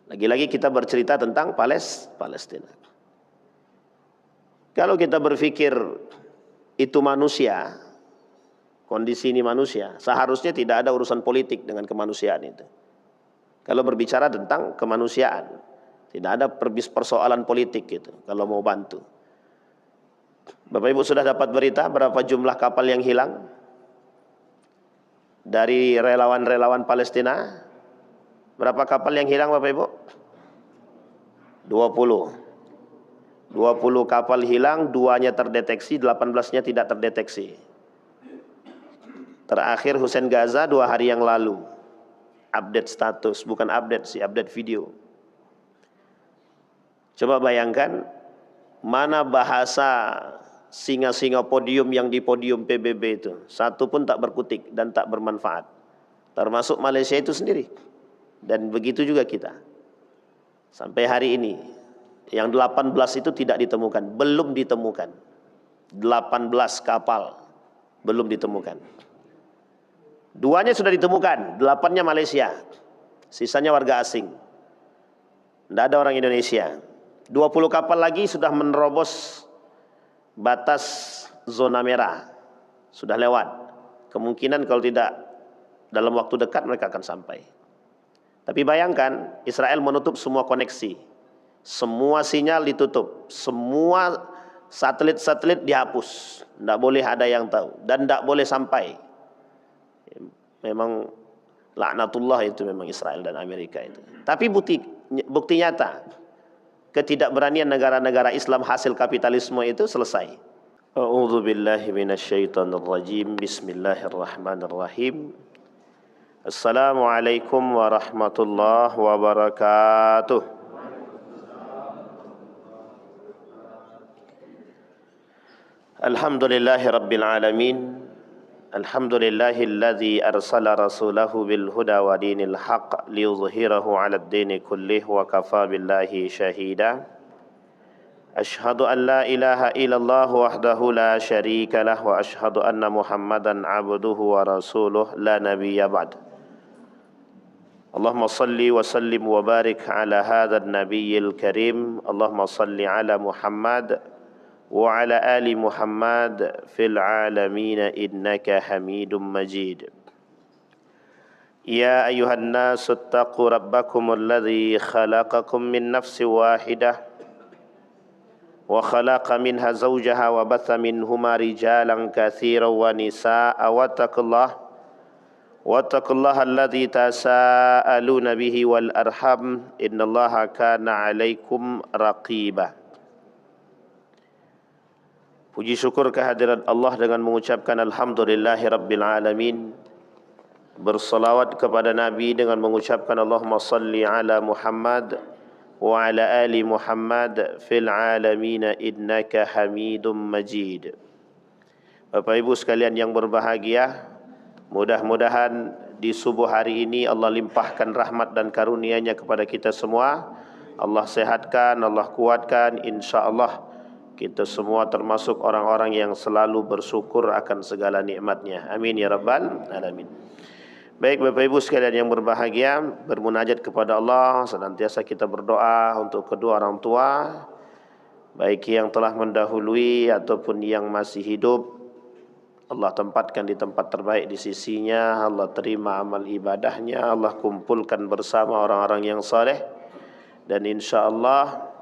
Lagi-lagi kita bercerita tentang Palestina. Kalau kita berpikir itu manusia, kondisi ini manusia, seharusnya tidak ada urusan politik dengan kemanusiaan itu. Kalau berbicara tentang kemanusiaan, tidak ada persoalan politik gitu kalau mau bantu. Bapak Ibu sudah dapat berita berapa jumlah kapal yang hilang dari relawan-relawan Palestina? Berapa kapal yang hilang Bapak Ibu? 20 kapal hilang, 2-nya terdeteksi, 18-nya tidak terdeteksi. Terakhir Hussein Gaza 2 hari yang lalu. Update status, bukan update sih, update video. Coba bayangkan, mana bahasa singa-singa podium yang di podium PBB itu, satu pun tak berkutik dan tak bermanfaat. Termasuk Malaysia itu sendiri. Dan begitu juga kita. Sampai hari ini, yang 18 itu tidak ditemukan, belum ditemukan. 18 kapal belum ditemukan. 2-nya sudah ditemukan, 8-nya Malaysia. Sisanya warga asing. Tidak ada orang Indonesia. 20 kapal lagi sudah menerobos batas zona merah. Sudah lewat. Kemungkinan kalau tidak dalam waktu dekat mereka akan sampai. Tapi bayangkan, Israel menutup semua koneksi. Semua sinyal ditutup, semua satelit-satelit dihapus, tidak boleh ada yang tahu dan tidak boleh sampai. Memang laknatullah itu memang Israel dan Amerika itu. Tapi bukti nyata ketidakberanian negara-negara Islam hasil kapitalisme itu selesai. A'udzu billahi minasyaitonir rajim. Bismillahirrahmanirrahim. Assalamualaikum warahmatullahi wabarakatuh. Alhamdulillahi Rabbil Alamin. Alhamdulillahilladzi arsala rasulahu bil huda wa dinil haq liyuzhirahu 'alad dini kullih wa kafa billahi syahida. Ashhadu an la ilaha illallah wahdahu la syarika lah wa ashhadu anna Muhammadan 'abduhu wa rasuluh la nabiyya ba'd. Allahumma salli wa sallim wa barik ala hadzal nabiyyil karim. Allahumma salli ala Muhammad wa ala ali Muhammad fil alamin innaka Hamidum Majid. Ya ayuhan nasu ittaqu rabbakumul ladzi khalaqakum min nafsin wahidah wa khalaqa minha zawjaha wa batha minhuma rijalan katsiran wa nisaa'a wattaqullaha alladzi tasaaluna bihi wal arham innallaha kana 'alaikum raqiba. Puji syukur kehadirat Allah dengan mengucapkan Alhamdulillahi Rabbil Alamin. Bersalawat kepada Nabi dengan mengucapkan Allahumma salli ala Muhammad wa ala ali Muhammad fil alamin innaka Hamidum Majid. Bapak Ibu sekalian yang berbahagia, mudah-mudahan di subuh hari ini Allah limpahkan rahmat dan karunia-Nya kepada kita semua. Allah sehatkan, Allah kuatkan, insya-Allah kita semua termasuk orang-orang yang selalu bersyukur akan segala nikmat-Nya. Amin ya rabbal alamin. Baik Bapak Ibu sekalian yang berbahagia, bermunajat kepada Allah, senantiasa kita berdoa untuk kedua orang tua, baik yang telah mendahului ataupun yang masih hidup. Allah tempatkan di tempat terbaik di sisinya, Allah terima amal ibadahnya, Allah kumpulkan bersama orang-orang yang saleh, dan insya-Allah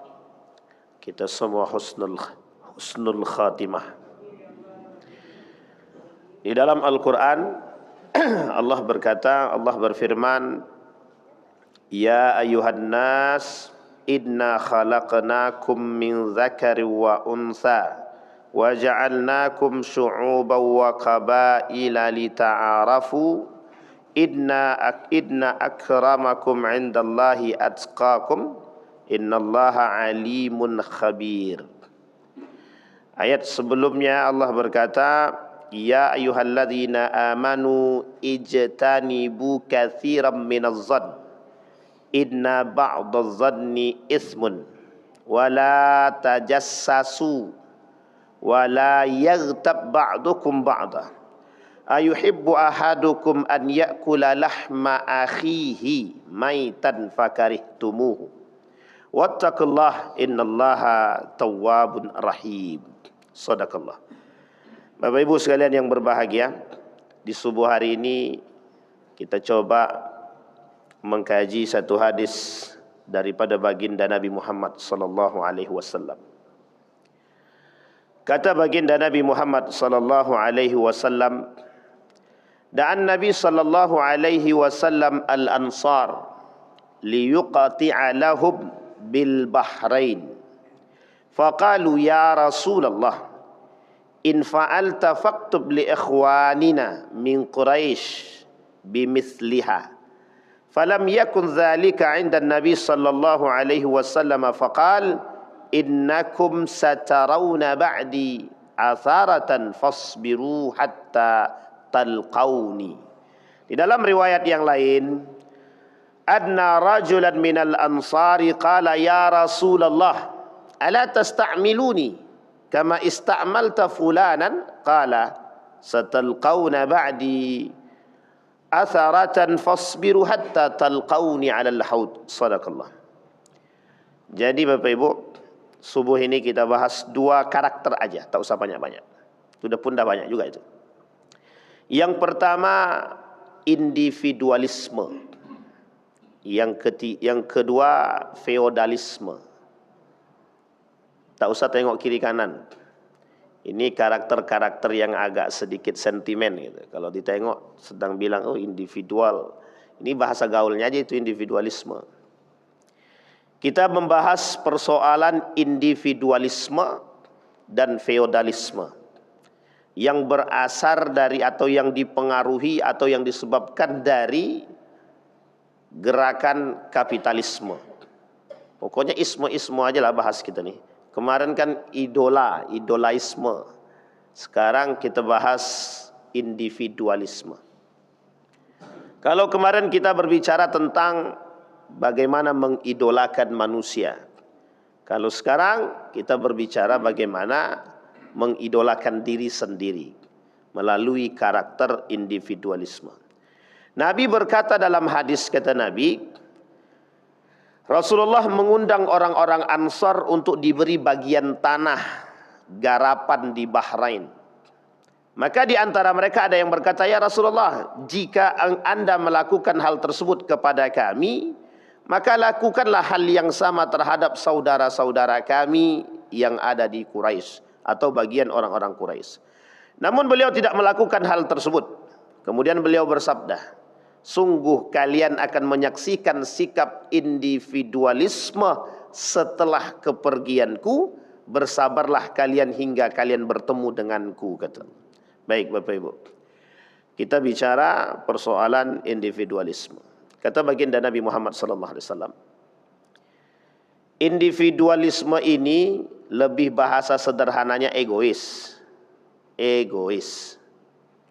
kita semua husnul khatimah. Di dalam Al-Quran Allah berkata, Allah berfirman, Ya ayuhan nas, inna khalaqnakum min dzakari wa unsa wa ja'alnakum syu'uban wa qabaila lita'arafu inna akramakum 'indallahi atqakum innallaha alimun khabir. Ayat sebelumnya Allah berkata, Ya ayyuhalladzina amanu ijtanibu katsiran minadh-dhann inna ba'dadh-dhanni ismun wa la tajassasu wa la yaghtab ba'dukum ba'da ayuhibbu ahadukum an ya'kula lahma akhihi maitan fakarihtumuhu wattaqullah innallaha tawwabun rahim. Shadaqallah. Bapak Ibu sekalian yang berbahagia, di subuh hari ini kita coba mengkaji satu hadis daripada baginda Nabi Muhammad sallallahu alaihi wasallam. Kata baginda Nabi Muhammad sallallahu alaihi wasallam, da'an Nabi sallallahu alaihi wasallam al-ansar liyuqati'a lahum bil bahrain. Faqalu ya Rasulullah, in fa'alta faktub li ikhwanina min Quraisy bimithliha. Falam yakun dhalika 'inda Nabi sallallahu alaihi wasallam faqal innakum satarawna ba'di atharatan fasbiru hatta talqauni. Di dalam riwayat yang lain, adna rajulan minal ansari qala ya Rasulullah ala tasta'miluni kama ista'malta fulanan, qala satalqawna ba'di atharatan fasbiru hatta talqawni 'alal haud. Shadaqallah. Jadi Bapak Ibu, subuh ini kita bahas dua karakter aja, tak usah banyak-banyak. Sudah pun dah banyak juga itu. Yang pertama individualisme. Yang kedua feodalisme. Tak usah tengok kiri kanan. Ini karakter-karakter yang agak sedikit sentimen gitu. Kalau ditengok sedang bilang oh individual. Ini bahasa gaulnya aja itu individualisme. Kita membahas persoalan individualisme dan feodalisme yang berasal dari atau yang dipengaruhi atau yang disebabkan dari gerakan kapitalisme. Pokoknya isme-isme aja lah bahas kita nih. Kemarin kan idolaisme. Sekarang kita bahas individualisme. Kalau kemarin kita berbicara tentang bagaimana mengidolakan manusia. Kalau sekarang kita berbicara bagaimana mengidolakan diri sendiri melalui karakter individualisme. Nabi berkata dalam hadis, kata Nabi, Rasulullah mengundang orang-orang Ansar untuk diberi bagian tanah garapan di Bahrain. Maka di antara mereka ada yang berkata, ya Rasulullah, jika Anda melakukan hal tersebut kepada kami, maka lakukanlah hal yang sama terhadap saudara-saudara kami yang ada di Quraisy atau bagian orang-orang Quraisy. Namun beliau tidak melakukan hal tersebut. Kemudian beliau bersabda, sungguh kalian akan menyaksikan sikap individualisme setelah kepergianku. Bersabarlah kalian hingga kalian bertemu denganku, kata. Baik Bapak Ibu, kita bicara persoalan individualisme. Kata baginda Nabi Muhammad SAW, individualisme ini lebih bahasa sederhananya egois. Egois.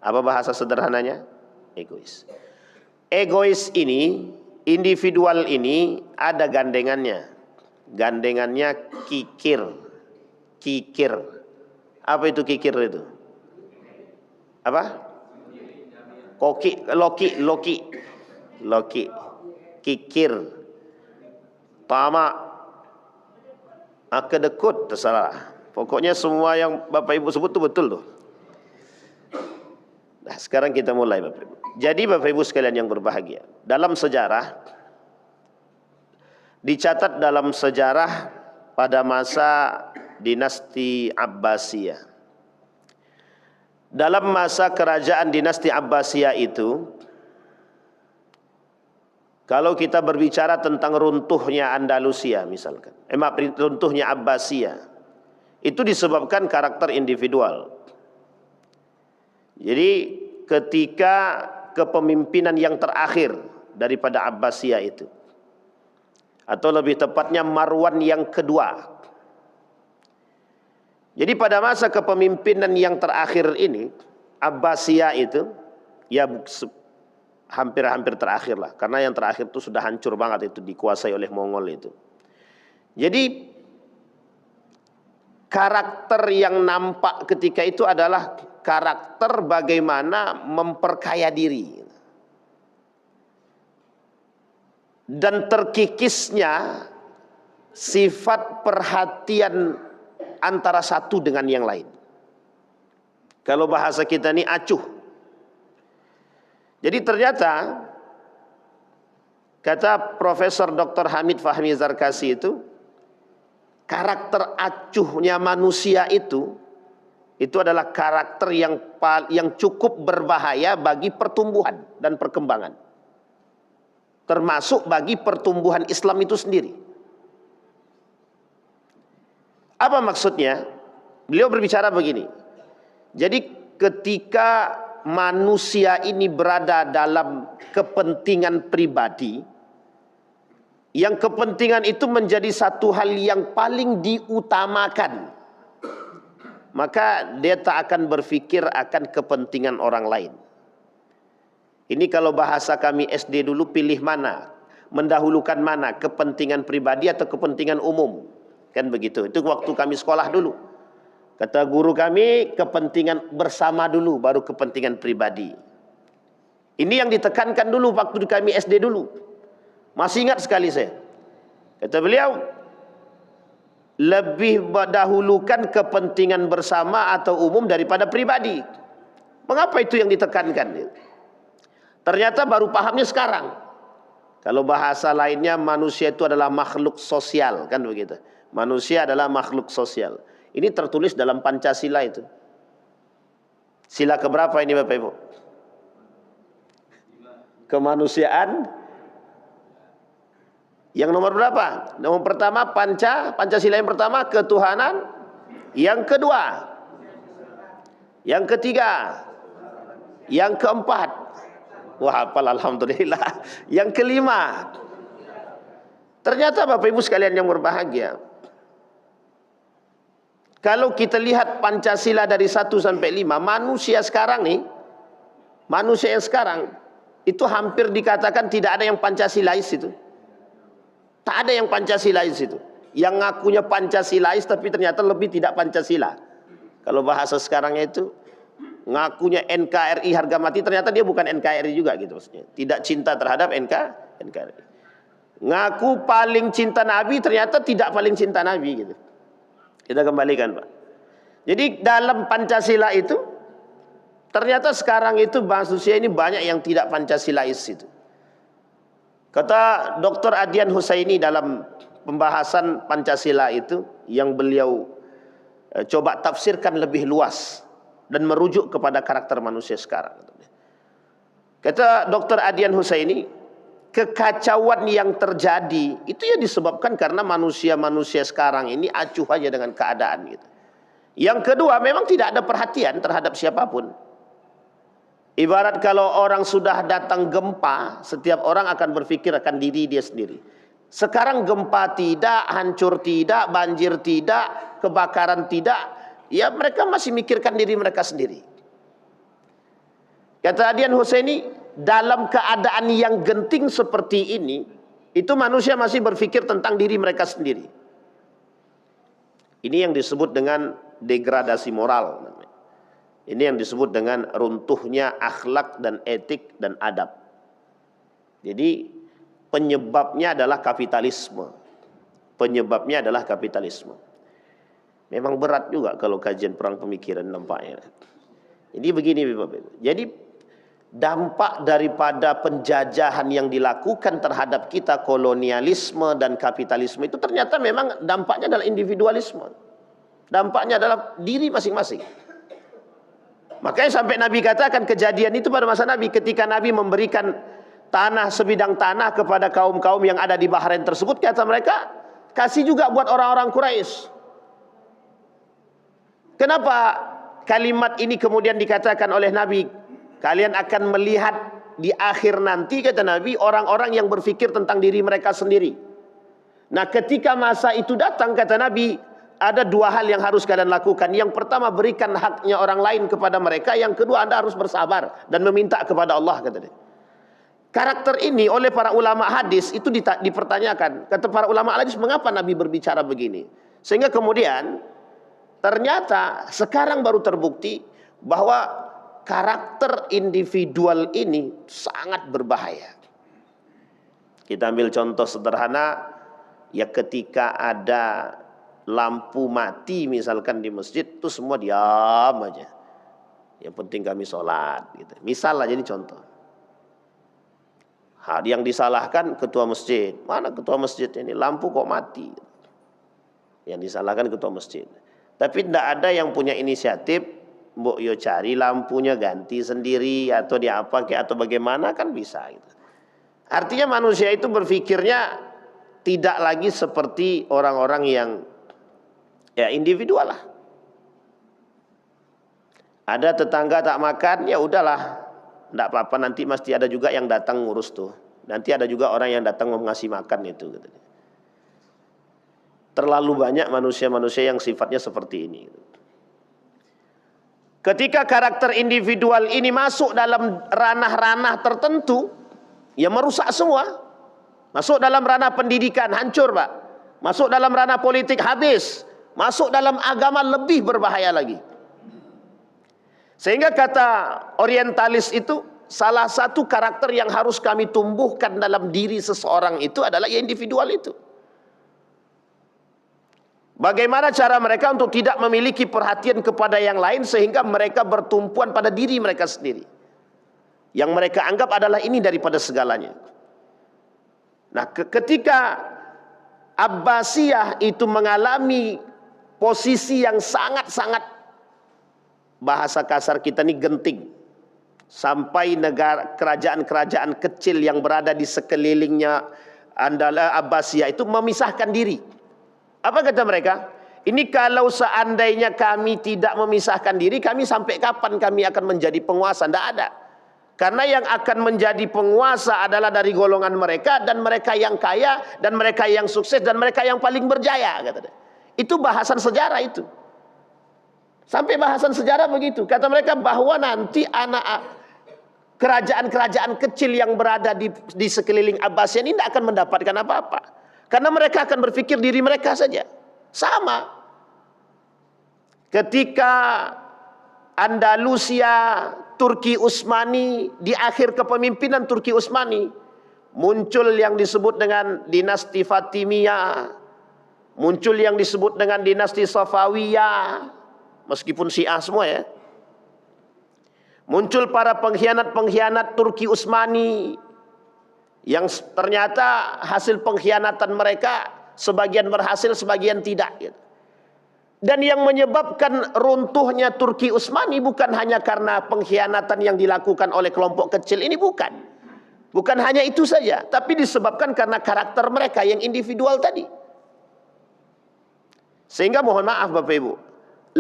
Apa bahasa sederhananya? Egois. Egois ini, individual ini ada gandengannya. Gandengannya kikir. Kikir. Apa itu kikir itu? Apa? Koki, loki. Loki, kikir, tamak, kedekut, tersalah. Pokoknya semua yang Bapak Ibu sebut itu betul tuh. Nah, sekarang kita mulai Bapak Ibu. Jadi Bapak Ibu sekalian yang berbahagia, dalam sejarah, dicatat dalam sejarah pada masa dinasti Abbasiyah. Dalam masa kerajaan dinasti Abbasiyah itu, kalau kita berbicara tentang runtuhnya Andalusia misalkan, runtuhnya Abbasiyah, itu disebabkan karakter individual. Jadi ketika kepemimpinan yang terakhir daripada Abbasiyah itu, atau lebih tepatnya Marwan yang kedua. Jadi pada masa kepemimpinan yang terakhir ini, Abbasiyah itu ya hampir-hampir terakhir lah, karena yang terakhir itu sudah hancur banget, itu dikuasai oleh Mongol itu. Jadi karakter yang nampak ketika itu adalah karakter bagaimana memperkaya diri. Dan terkikisnya sifat perhatian antara satu dengan yang lain. Kalau bahasa kita ini acuh. Jadi ternyata kata Profesor Dr. Hamid Fahmi Zarkasi itu, karakter acuhnya manusia itu adalah karakter yang cukup berbahaya bagi pertumbuhan dan perkembangan. Termasuk bagi pertumbuhan Islam itu sendiri. Apa maksudnya? Beliau berbicara begini. Jadi ketika manusia ini berada dalam kepentingan pribadi, yang kepentingan itu menjadi satu hal yang paling diutamakan, maka dia tak akan berpikir akan kepentingan orang lain. Ini kalau bahasa kami SD dulu, pilih mana, mendahulukan mana, kepentingan pribadi atau kepentingan umum, kan begitu. Itu waktu kami sekolah dulu. Kata guru kami, kepentingan bersama dulu, baru kepentingan pribadi. Ini yang ditekankan dulu waktu kami SD dulu. Masih ingat sekali saya. Kata beliau, lebih dahulukan kepentingan bersama atau umum daripada pribadi. Mengapa itu yang ditekankan? Ternyata baru pahamnya sekarang. Kalau bahasa lainnya, manusia itu adalah makhluk sosial, kan begitu. Manusia adalah makhluk sosial. Ini tertulis dalam Pancasila itu. Sila keberapa ini Bapak Ibu? Kemanusiaan. Yang nomor berapa? Nomor pertama Pancasila yang pertama ketuhanan. Yang kedua, yang ketiga, yang keempat. Wah, hafal alhamdulillah. Yang kelima. Ternyata Bapak Ibu sekalian yang berbahagia, kalau kita lihat Pancasila dari 1 sampai 5, manusia sekarang nih, manusia yang sekarang itu hampir dikatakan tidak ada yang Pancasilais itu. Tak ada yang Pancasilais itu. Yang ngakunya Pancasilais tapi ternyata lebih tidak Pancasila. Kalau bahasa sekarangnya itu, ngakunya NKRI harga mati, ternyata dia bukan NKRI juga gitu maksudnya. Tidak cinta terhadap NKRI. Ngaku paling cinta Nabi, ternyata tidak paling cinta Nabi gitu. Kita kembalikan Pak. Jadi dalam Pancasila itu, ternyata sekarang itu manusia ini banyak yang tidak Pancasilais itu. Kata Dr. Adian Husaini dalam pembahasan Pancasila itu, yang beliau coba tafsirkan lebih luas dan merujuk kepada karakter manusia sekarang. Kata Dr. Adian Husaini, kekacauan yang terjadi itu ya disebabkan karena manusia-manusia sekarang ini acuh aja dengan keadaan gitu. Yang kedua, memang tidak ada perhatian terhadap siapapun. Ibarat kalau orang sudah datang gempa, setiap orang akan berpikir akan diri dia sendiri. Sekarang gempa tidak, hancur tidak, banjir tidak, kebakaran tidak, ya mereka masih mikirkan diri mereka sendiri. Kata Adian Husaini, dalam keadaan yang genting seperti ini, itu manusia masih berpikir tentang diri mereka sendiri. Ini yang disebut dengan degradasi moral. Ini yang disebut dengan runtuhnya akhlak dan etik dan adab. Jadi penyebabnya adalah kapitalisme. Penyebabnya adalah kapitalisme. Memang berat juga kalau kajian perang pemikiran nampaknya. Jadi begini Bapak Ibu. Jadi dampak daripada penjajahan yang dilakukan terhadap kita, kolonialisme dan kapitalisme itu ternyata memang dampaknya adalah individualisme. Dampaknya adalah diri masing-masing. Makanya sampai Nabi katakan kejadian itu pada masa Nabi, ketika Nabi memberikan tanah, sebidang tanah kepada kaum-kaum yang ada di Bahrain tersebut, kata mereka, kasih juga buat orang-orang Quraisy. Kenapa kalimat ini kemudian dikatakan oleh Nabi? Kalian akan melihat di akhir nanti, kata Nabi, orang-orang yang berpikir tentang diri mereka sendiri. Nah, ketika masa itu datang, kata Nabi, ada dua hal yang harus kalian lakukan. Yang pertama, berikan haknya orang lain kepada mereka. Yang kedua, Anda harus bersabar dan meminta kepada Allah, kata dia. Karakter ini oleh para ulama hadis itu dipertanyakan. Kata para ulama hadis, mengapa Nabi berbicara begini? Sehingga kemudian ternyata sekarang baru terbukti bahwa karakter individual ini sangat berbahaya. Kita ambil contoh sederhana, ya ketika ada lampu mati misalkan di masjid, itu semua diam aja. Yang penting kami sholat gitu. Misal aja ini contoh. Yang disalahkan ketua masjid. Mana ketua masjid ini? Lampu kok mati? Yang disalahkan ketua masjid. Tapi tidak ada yang punya inisiatif, mbok yo cari lampunya ganti sendiri atau diapa atau bagaimana, kan bisa gitu. Artinya manusia itu berpikirnya tidak lagi seperti orang-orang yang ya individual lah. Ada tetangga tak makan, ya udahlah, tidak apa-apa, nanti mesti ada juga yang datang ngurus tuh. Nanti ada juga orang yang datang mau ngasih makan itu. Terlalu banyak manusia-manusia yang sifatnya seperti ini. Ketika karakter individual ini masuk dalam ranah-ranah tertentu, ya merusak semua. Masuk dalam ranah pendidikan, hancur Pak. Masuk dalam ranah politik, habis. Masuk dalam agama, lebih berbahaya lagi. Sehingga kata orientalis itu, salah satu karakter yang harus kami tumbuhkan dalam diri seseorang itu adalah ya individual itu. Bagaimana cara mereka untuk tidak memiliki perhatian kepada yang lain sehingga mereka bertumpuan pada diri mereka sendiri, yang mereka anggap adalah ini daripada segalanya. Nah, ketika Abbasiyah itu mengalami posisi yang sangat-sangat, bahasa kasar kita ini, genting, sampai negara kerajaan-kerajaan kecil yang berada di sekelilingnya Abbasiyah itu memisahkan diri. Apa kata mereka? Ini kalau seandainya kami tidak memisahkan diri, kami sampai kapan kami akan menjadi penguasa? Tidak ada. Karena yang akan menjadi penguasa adalah dari golongan mereka, dan mereka yang kaya, dan mereka yang sukses, dan mereka yang paling berjaya. Kata dia. Itu bahasan sejarah itu. Sampai bahasan sejarah begitu. Kata mereka bahwa nanti anak kerajaan-kerajaan kecil yang berada di sekeliling Abbasiyah ini tidak akan mendapatkan apa-apa. Karena mereka akan berpikir diri mereka saja. Sama. Ketika Andalusia, Turki Utsmani, di akhir kepemimpinan Turki Utsmani, muncul yang disebut dengan dinasti Fatimiyah, muncul yang disebut dengan dinasti Safawiyah, meskipun Syiah semua ya. Muncul para pengkhianat-pengkhianat Turki Utsmani, yang ternyata hasil pengkhianatan mereka sebagian berhasil, sebagian tidak gitu. Dan yang menyebabkan runtuhnya Turki Utsmani bukan hanya karena pengkhianatan yang dilakukan oleh kelompok kecil ini, bukan. Bukan hanya itu saja, tapi disebabkan karena karakter mereka yang individual tadi. Sehingga mohon maaf Bapak Ibu,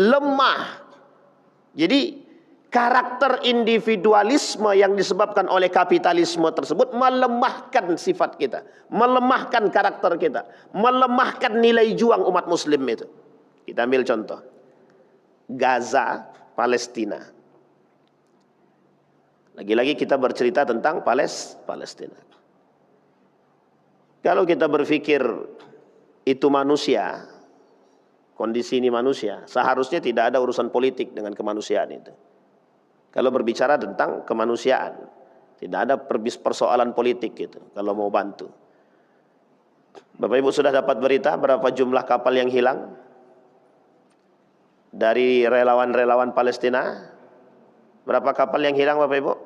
lemah. Jadi karakter individualisme yang disebabkan oleh kapitalisme tersebut melemahkan sifat kita, melemahkan karakter kita, melemahkan nilai juang umat muslim itu. Kita ambil contoh Gaza, Palestina. Lagi-lagi kita bercerita tentang Palestina. Kalau kita berpikir itu manusia, kondisi ini manusia, seharusnya tidak ada urusan politik dengan kemanusiaan itu. Kalau berbicara tentang kemanusiaan, tidak ada persoalan politik gitu kalau mau bantu. Bapak Ibu sudah dapat berita berapa jumlah kapal yang hilang dari relawan-relawan Palestina? Berapa kapal yang hilang Bapak Ibu?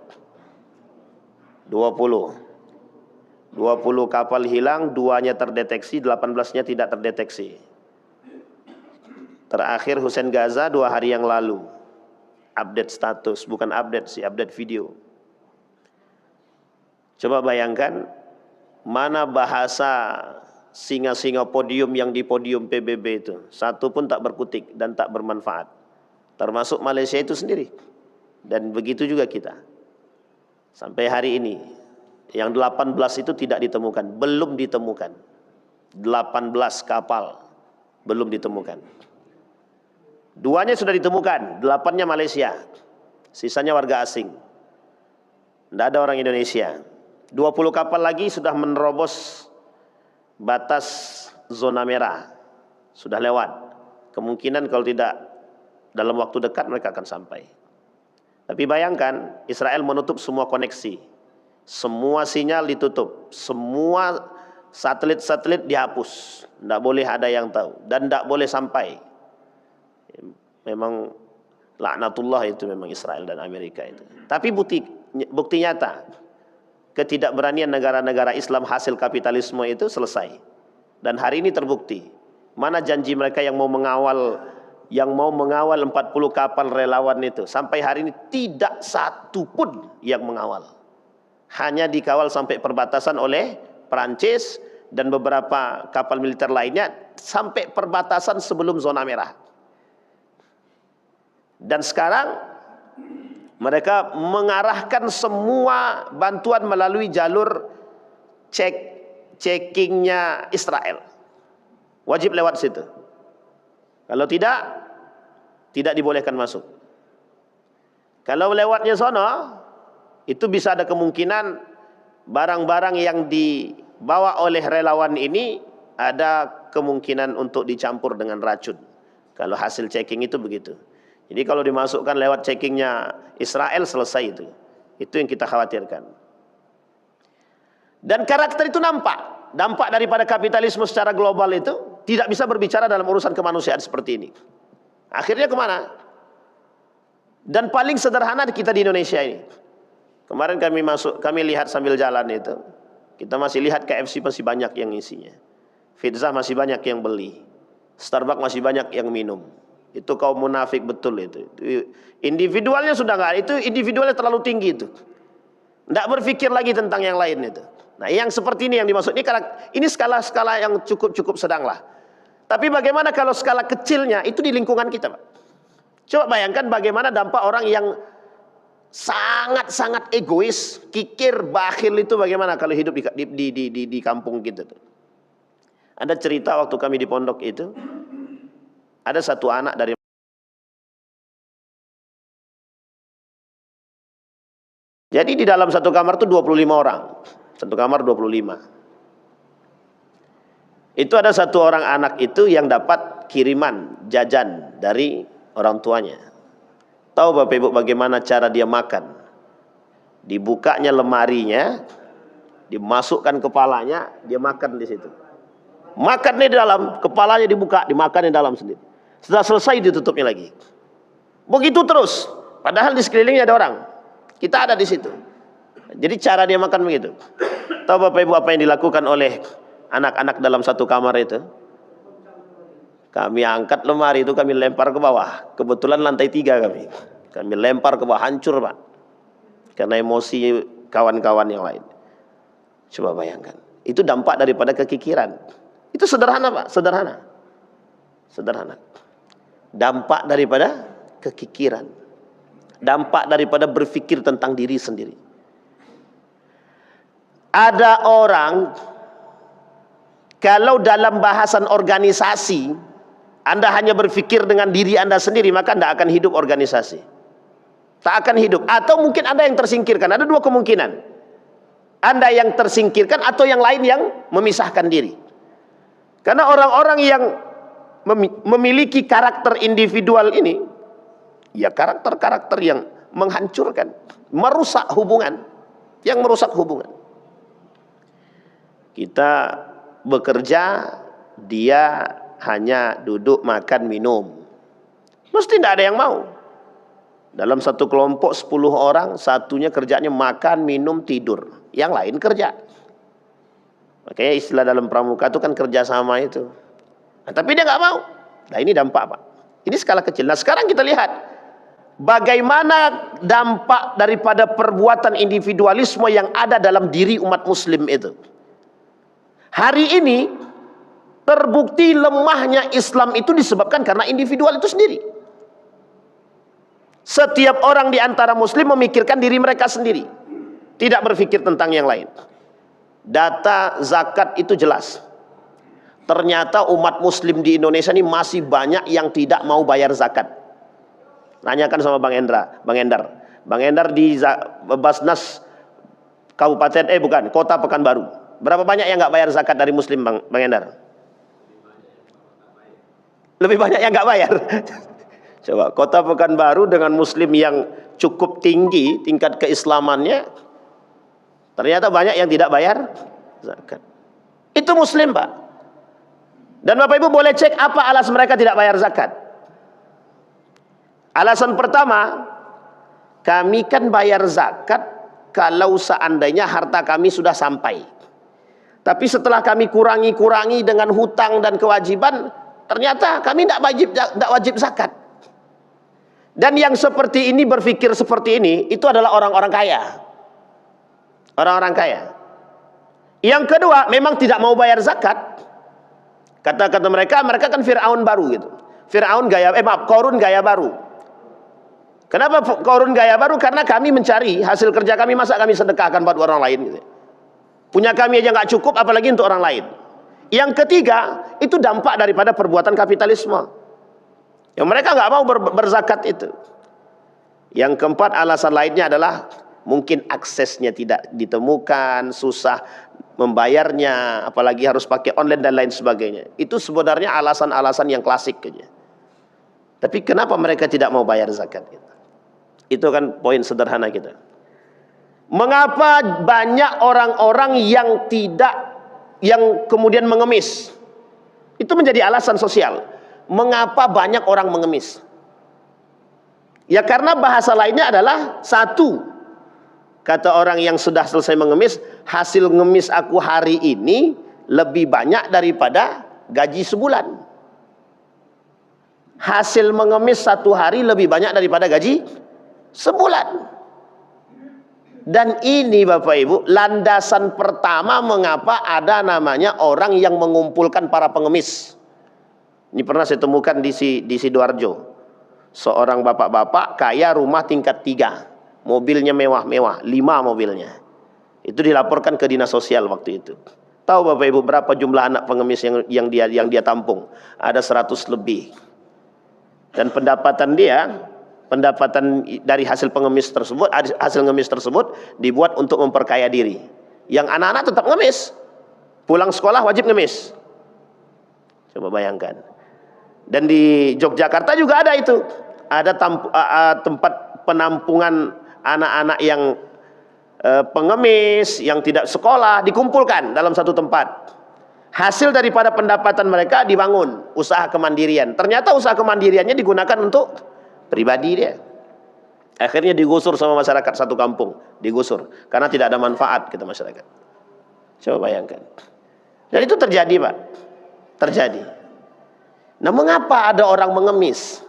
20 kapal hilang, 2-nya terdeteksi, 18-nya tidak terdeteksi. Terakhir Hussein Gaza 2 hari yang lalu update status, bukan update sih, update video. Coba bayangkan, mana bahasa singa-singa podium yang di podium PBB itu, satu pun tak berkutik dan tak bermanfaat. Termasuk Malaysia itu sendiri. Dan begitu juga kita. Sampai hari ini, yang 18 itu tidak ditemukan, belum ditemukan. 18 kapal belum ditemukan. 2-nya sudah ditemukan, 8-nya Malaysia, sisanya warga asing. Tidak ada orang Indonesia. 20 kapal lagi sudah menerobos batas zona merah, sudah lewat. Kemungkinan kalau tidak dalam waktu dekat mereka akan sampai. Tapi bayangkan, Israel menutup semua koneksi, semua sinyal ditutup, semua satelit-satelit dihapus, tidak boleh ada yang tahu dan tidak boleh sampai. Memang laknatullah itu memang Israel dan Amerika itu. Tapi bukti nyata ketidakberanian negara-negara Islam hasil kapitalisme itu selesai. Dan hari ini terbukti. Mana janji mereka yang mau mengawal 40 kapal relawan itu. Sampai hari ini tidak satu pun yang mengawal. Hanya dikawal sampai perbatasan oleh Perancis dan beberapa kapal militer lainnya sampai perbatasan sebelum zona merah. Dan sekarang mereka mengarahkan semua bantuan melalui jalur checkingnya Israel. Wajib lewat situ. Kalau tidak dibolehkan masuk. Kalau lewatnya sono, itu bisa ada kemungkinan barang-barang yang dibawa oleh relawan ini ada kemungkinan untuk dicampur dengan racun. Kalau hasil checking itu begitu. Jadi kalau dimasukkan lewat checkingnya Israel, selesai itu. Itu yang kita khawatirkan. Dan karakter itu nampak. Dampak daripada kapitalisme secara global itu tidak bisa berbicara dalam urusan kemanusiaan seperti ini. Akhirnya kemana? Dan paling sederhana kita di Indonesia ini. Kemarin kami lihat sambil jalan itu. Kita masih lihat KFC masih banyak yang isinya. Pizza masih banyak yang beli. Starbucks masih banyak yang minum. Itu kaum munafik betul itu. Individualnya sudah nggak, itu individualnya terlalu tinggi itu. Nggak berpikir lagi tentang yang lain itu. Nah, yang seperti ini yang dimaksud ini skala-skala yang cukup sedang lah. Tapi bagaimana kalau skala kecilnya itu di lingkungan kita, Pak? Coba bayangkan bagaimana dampak orang yang sangat-sangat egois, kikir, bakhil itu bagaimana kalau hidup di kampung kita tuh. Ada cerita waktu kami di pondok itu, ada satu anak dari jadi di dalam satu kamar tuh 25 orang. Satu kamar 25. Itu ada satu orang anak itu yang dapat kiriman jajan dari orang tuanya. Tahu Bapak Ibu bagaimana cara dia makan? Dibukanya lemarinya, dimasukkan kepalanya, dia makan di situ. Makannya di dalam, kepalanya dibuka, dimakan di dalam sendiri. Setelah selesai ditutupnya lagi. Begitu terus. Padahal di sekelilingnya ada orang. Kita ada di situ. Jadi cara dia makan begitu. Tahu Bapak Ibu apa yang dilakukan oleh anak-anak dalam satu kamar itu? Kami angkat lemari itu, kami lempar ke bawah. Kebetulan lantai 3 kami. Kami lempar ke bawah, hancur Pak. Karena emosi kawan-kawan yang lain. Coba bayangkan. Itu dampak daripada kekikiran. Itu sederhana Pak, sederhana. Sederhana. Dampak daripada kekikiran. Dampak daripada berpikir tentang diri sendiri. Ada orang, kalau dalam bahasan organisasi, Anda hanya berpikir dengan diri Anda sendiri, maka Anda akan hidup organisasi. Tak akan hidup. Atau mungkin Anda yang tersingkirkan. Ada dua kemungkinan. Anda yang tersingkirkan atau yang lain yang memisahkan diri. Karena orang-orang yang memiliki karakter individual ini, ya karakter-karakter yang menghancurkan, merusak hubungan, yang merusak hubungan. Kita bekerja, dia hanya duduk, makan, minum. Mesti tidak ada yang mau. Dalam satu kelompok 10 orang, satunya kerjanya makan, minum, tidur. Yang lain kerja. Makanya istilah dalam pramuka itu kan kerjasama itu. Nah, tapi dia nggak mau. Nah ini dampak Pak. Ini skala kecil. Nah sekarang kita lihat bagaimana dampak daripada perbuatan individualisme yang ada dalam diri umat muslim itu. Hari ini terbukti lemahnya Islam itu disebabkan karena individual itu sendiri. Setiap orang di antara muslim memikirkan diri mereka sendiri, tidak berpikir tentang yang lain. Data zakat itu jelas. Ternyata umat muslim di Indonesia ini masih banyak yang tidak mau bayar zakat. Nanyakan sama Bang Endar. Bang Endar di Basnas Kabupaten Kota Pekanbaru. Berapa banyak yang nggak bayar zakat dari muslim Bang Endar? Lebih banyak yang nggak bayar. Coba Kota Pekanbaru dengan muslim yang cukup tinggi tingkat keislamannya, ternyata banyak yang tidak bayar zakat. Itu muslim, Pak. Dan Bapak Ibu boleh cek apa alasan mereka tidak bayar zakat. Alasan pertama, kami kan bayar zakat kalau seandainya harta kami sudah sampai. Tapi setelah kami kurangi dengan hutang dan kewajiban, ternyata kami tidak wajib zakat. Dan yang seperti ini, berpikir seperti ini, itu adalah orang-orang kaya. Orang-orang kaya. Yang kedua, memang tidak mau bayar zakat. Kata-kata mereka kan Fir'aun baru gitu. Qarun gaya baru. Kenapa Qarun gaya baru? Karena kami mencari hasil kerja kami, masa kami sedekahkan buat orang lain gitu. Punya kami aja nggak cukup, apalagi untuk orang lain. Yang ketiga, itu dampak daripada perbuatan kapitalisme. Yang mereka nggak mau berzakat itu. Yang keempat, alasan lainnya adalah mungkin aksesnya tidak ditemukan, susah membayarnya, apalagi harus pakai online dan lain sebagainya. Itu sebenarnya alasan-alasan yang klasik aja. Tapi kenapa mereka tidak mau bayar zakat? Itu kan poin sederhana kita. Mengapa banyak orang-orang yang kemudian mengemis? Itu menjadi alasan sosial. Mengapa banyak orang mengemis? Ya karena bahasa lainnya adalah satu. Kata orang yang sudah selesai mengemis, hasil ngemis aku hari ini lebih banyak daripada gaji sebulan. Hasil mengemis satu hari lebih banyak daripada gaji sebulan. Dan ini Bapak Ibu, landasan pertama mengapa ada namanya orang yang mengumpulkan para pengemis. Ini pernah saya temukan di Sidoarjo. Seorang bapak-bapak kaya, rumah tingkat 3, mobilnya mewah-mewah, 5 mobilnya. Itu dilaporkan ke dinas sosial waktu itu. Tahu Bapak Ibu berapa jumlah anak pengemis yang dia tampung? Ada 100 lebih. Dan pendapatan dari hasil ngemis tersebut dibuat untuk memperkaya diri. Yang anak-anak tetap ngemis, pulang sekolah wajib ngemis. Coba bayangkan. Dan di Yogyakarta juga ada itu. Ada tempat penampungan anak-anak yang pengemis, yang tidak sekolah, dikumpulkan dalam satu tempat. Hasil daripada pendapatan mereka dibangun usaha kemandirian. Ternyata usaha kemandiriannya digunakan untuk pribadi dia. Akhirnya digusur sama masyarakat satu kampung. Digusur. Karena tidak ada manfaat kita masyarakat. Coba bayangkan. Dan itu terjadi, Pak. Terjadi. Nah, mengapa ada orang mengemis?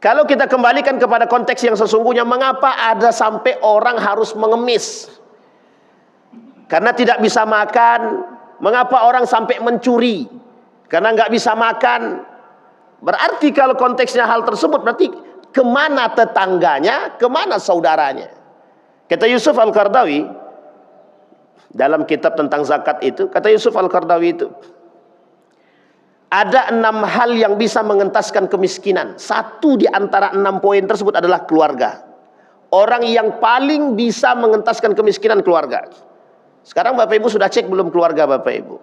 Kalau kita kembalikan kepada konteks yang sesungguhnya, mengapa ada sampai orang harus mengemis? Karena tidak bisa makan. Mengapa orang sampai mencuri? Karena nggak bisa makan. Berarti kalau konteksnya hal tersebut, berarti kemana tetangganya, kemana saudaranya? Kata Yusuf Al-Qardawi, dalam kitab tentang zakat itu, kata Yusuf Al-Qardawi itu, ada 6 hal yang bisa mengentaskan kemiskinan. Satu di antara 6 poin tersebut adalah keluarga. Orang yang paling bisa mengentaskan kemiskinan keluarga. Sekarang Bapak Ibu sudah cek belum keluarga Bapak Ibu?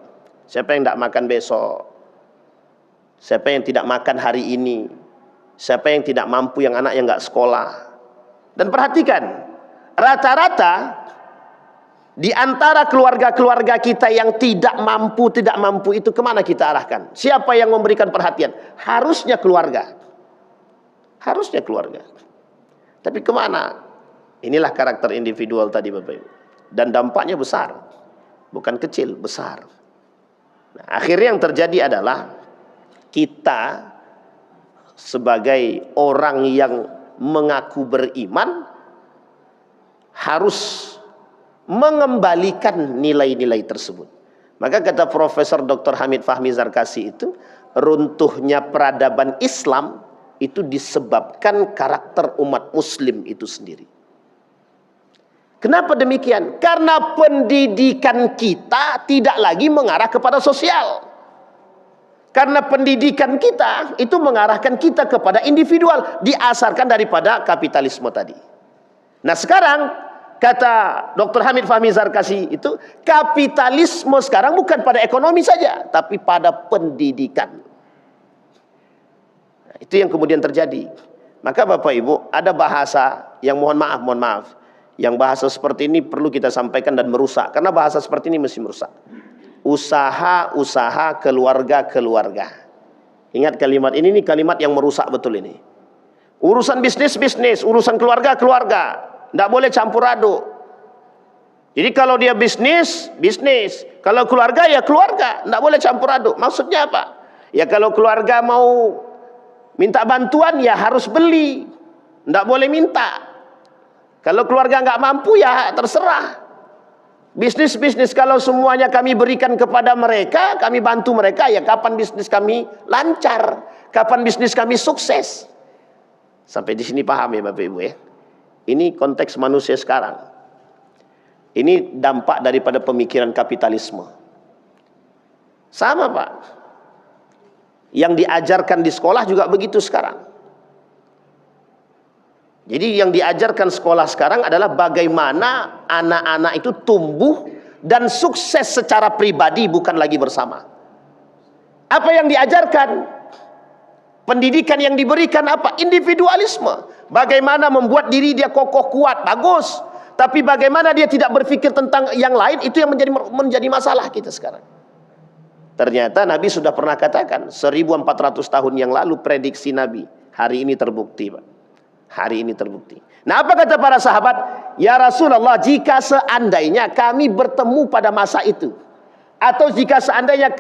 Siapa yang tidak makan besok? Siapa yang tidak makan hari ini? Siapa yang tidak mampu, yang anak yang nggak sekolah? Dan perhatikan, rata-rata di antara keluarga-keluarga kita yang tidak mampu itu kemana kita arahkan? Siapa yang memberikan perhatian? Harusnya keluarga. Harusnya keluarga. Tapi kemana? Inilah karakter individual tadi Bapak Ibu. Dan dampaknya besar. Bukan kecil, besar. Nah, akhirnya yang terjadi adalah kita sebagai orang yang mengaku beriman harus mengembalikan nilai-nilai tersebut. Maka kata Profesor Dr. Hamid Fahmi Zarkasi itu, runtuhnya peradaban Islam itu disebabkan karakter umat muslim itu sendiri. Kenapa demikian? Karena pendidikan kita tidak lagi mengarah kepada sosial. Karena pendidikan kita itu mengarahkan kita kepada individual, diasarkan daripada kapitalisme tadi. Nah sekarang kata Dr. Hamid Fahmi Zarkasi itu, kapitalisme sekarang bukan pada ekonomi saja, tapi pada pendidikan. Itu yang kemudian terjadi. Maka Bapak Ibu, ada bahasa yang mohon maaf, yang bahasa seperti ini perlu kita sampaikan dan merusak, karena bahasa seperti ini mesti merusak. Usaha-usaha, keluarga-keluarga. Ingat kalimat ini kalimat yang merusak betul ini. Urusan bisnis, urusan keluarga. Tidak boleh campur aduk. Jadi kalau dia bisnis, kalau keluarga ya keluarga, tidak boleh campur aduk. Maksudnya apa? Ya kalau keluarga mau minta bantuan ya harus beli, tidak boleh minta. Kalau keluarga nggak mampu ya terserah. Bisnis kalau semuanya kami berikan kepada mereka, kami bantu mereka, ya kapan bisnis kami lancar, kapan bisnis kami sukses. Sampai di sini paham ya Bapak Ibu ya. Ini konteks manusia sekarang. Ini dampak daripada pemikiran kapitalisme. Sama Pak. Yang diajarkan di sekolah juga begitu sekarang. Jadi yang diajarkan sekolah sekarang adalah bagaimana anak-anak itu tumbuh dan sukses secara pribadi, bukan lagi bersama. Apa yang diajarkan? Pendidikan yang diberikan apa? Individualisme. Bagaimana membuat diri dia kokoh kuat, bagus. Tapi bagaimana dia tidak berpikir tentang yang lain, itu yang menjadi masalah kita sekarang. Ternyata Nabi sudah pernah katakan 1400 tahun yang lalu, prediksi Nabi hari ini terbukti Pak. Hari ini terbukti. Nah, apa kata para sahabat? Ya Rasulullah, jika seandainya kami bertemu pada masa itu, atau jika seandainya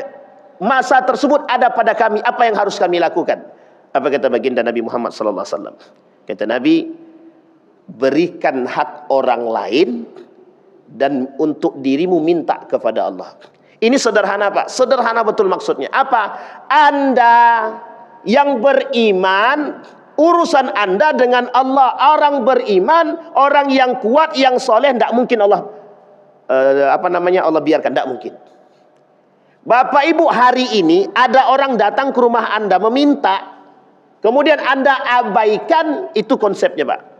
masa tersebut ada pada kami, apa yang harus kami lakukan? Apa kata baginda Nabi Muhammad SAW? Kata Nabi, berikan hak orang lain dan untuk dirimu minta kepada Allah. Ini sederhana Pak, sederhana betul maksudnya. Apa? Anda yang beriman, urusan Anda dengan Allah. Orang beriman, orang yang kuat, yang soleh, tidak mungkin Allah Allah biarkan, tidak mungkin. Bapak Ibu, hari ini ada orang datang ke rumah Anda meminta, kemudian Anda abaikan, itu konsepnya Pak.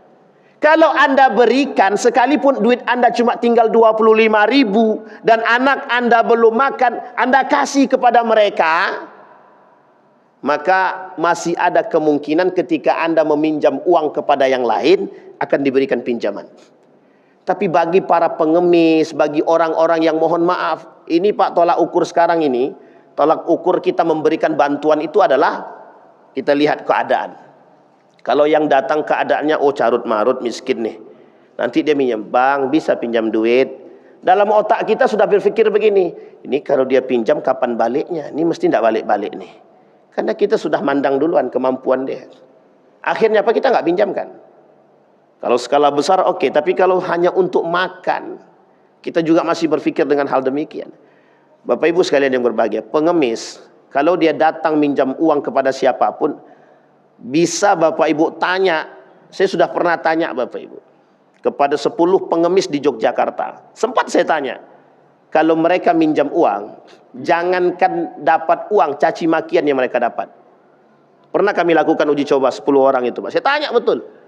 Kalau Anda berikan, sekalipun duit Anda cuma tinggal 25.000 dan anak Anda belum makan, Anda kasih kepada mereka, maka masih ada kemungkinan ketika Anda meminjam uang kepada yang lain akan diberikan pinjaman. Tapi bagi para pengemis, bagi orang-orang yang mohon maaf, ini Pak, tolak ukur sekarang ini, tolak ukur kita memberikan bantuan itu adalah kita lihat keadaan. Kalau yang datang keadaannya, oh carut marut miskin nih, nanti dia minjam, bang bisa pinjam duit. Dalam otak kita sudah berpikir begini, ini kalau dia pinjam kapan baliknya? Ini mesti tidak balik-balik nih. Karena kita sudah mandang duluan kemampuan dia. Akhirnya apa? Kita nggak pinjamkan. Kalau skala besar oke, tapi kalau hanya untuk makan, kita juga masih berpikir dengan hal demikian. Bapak Ibu sekalian yang berbahagia, pengemis, kalau dia datang minjam uang kepada siapapun, bisa Bapak Ibu tanya, saya sudah pernah tanya Bapak Ibu, kepada 10 pengemis di Yogyakarta. Sempat saya tanya, kalau mereka minjam uang, jangankan dapat uang, caci makian yang mereka dapat. Pernah kami lakukan uji coba 10 orang itu Pak. Saya tanya betul.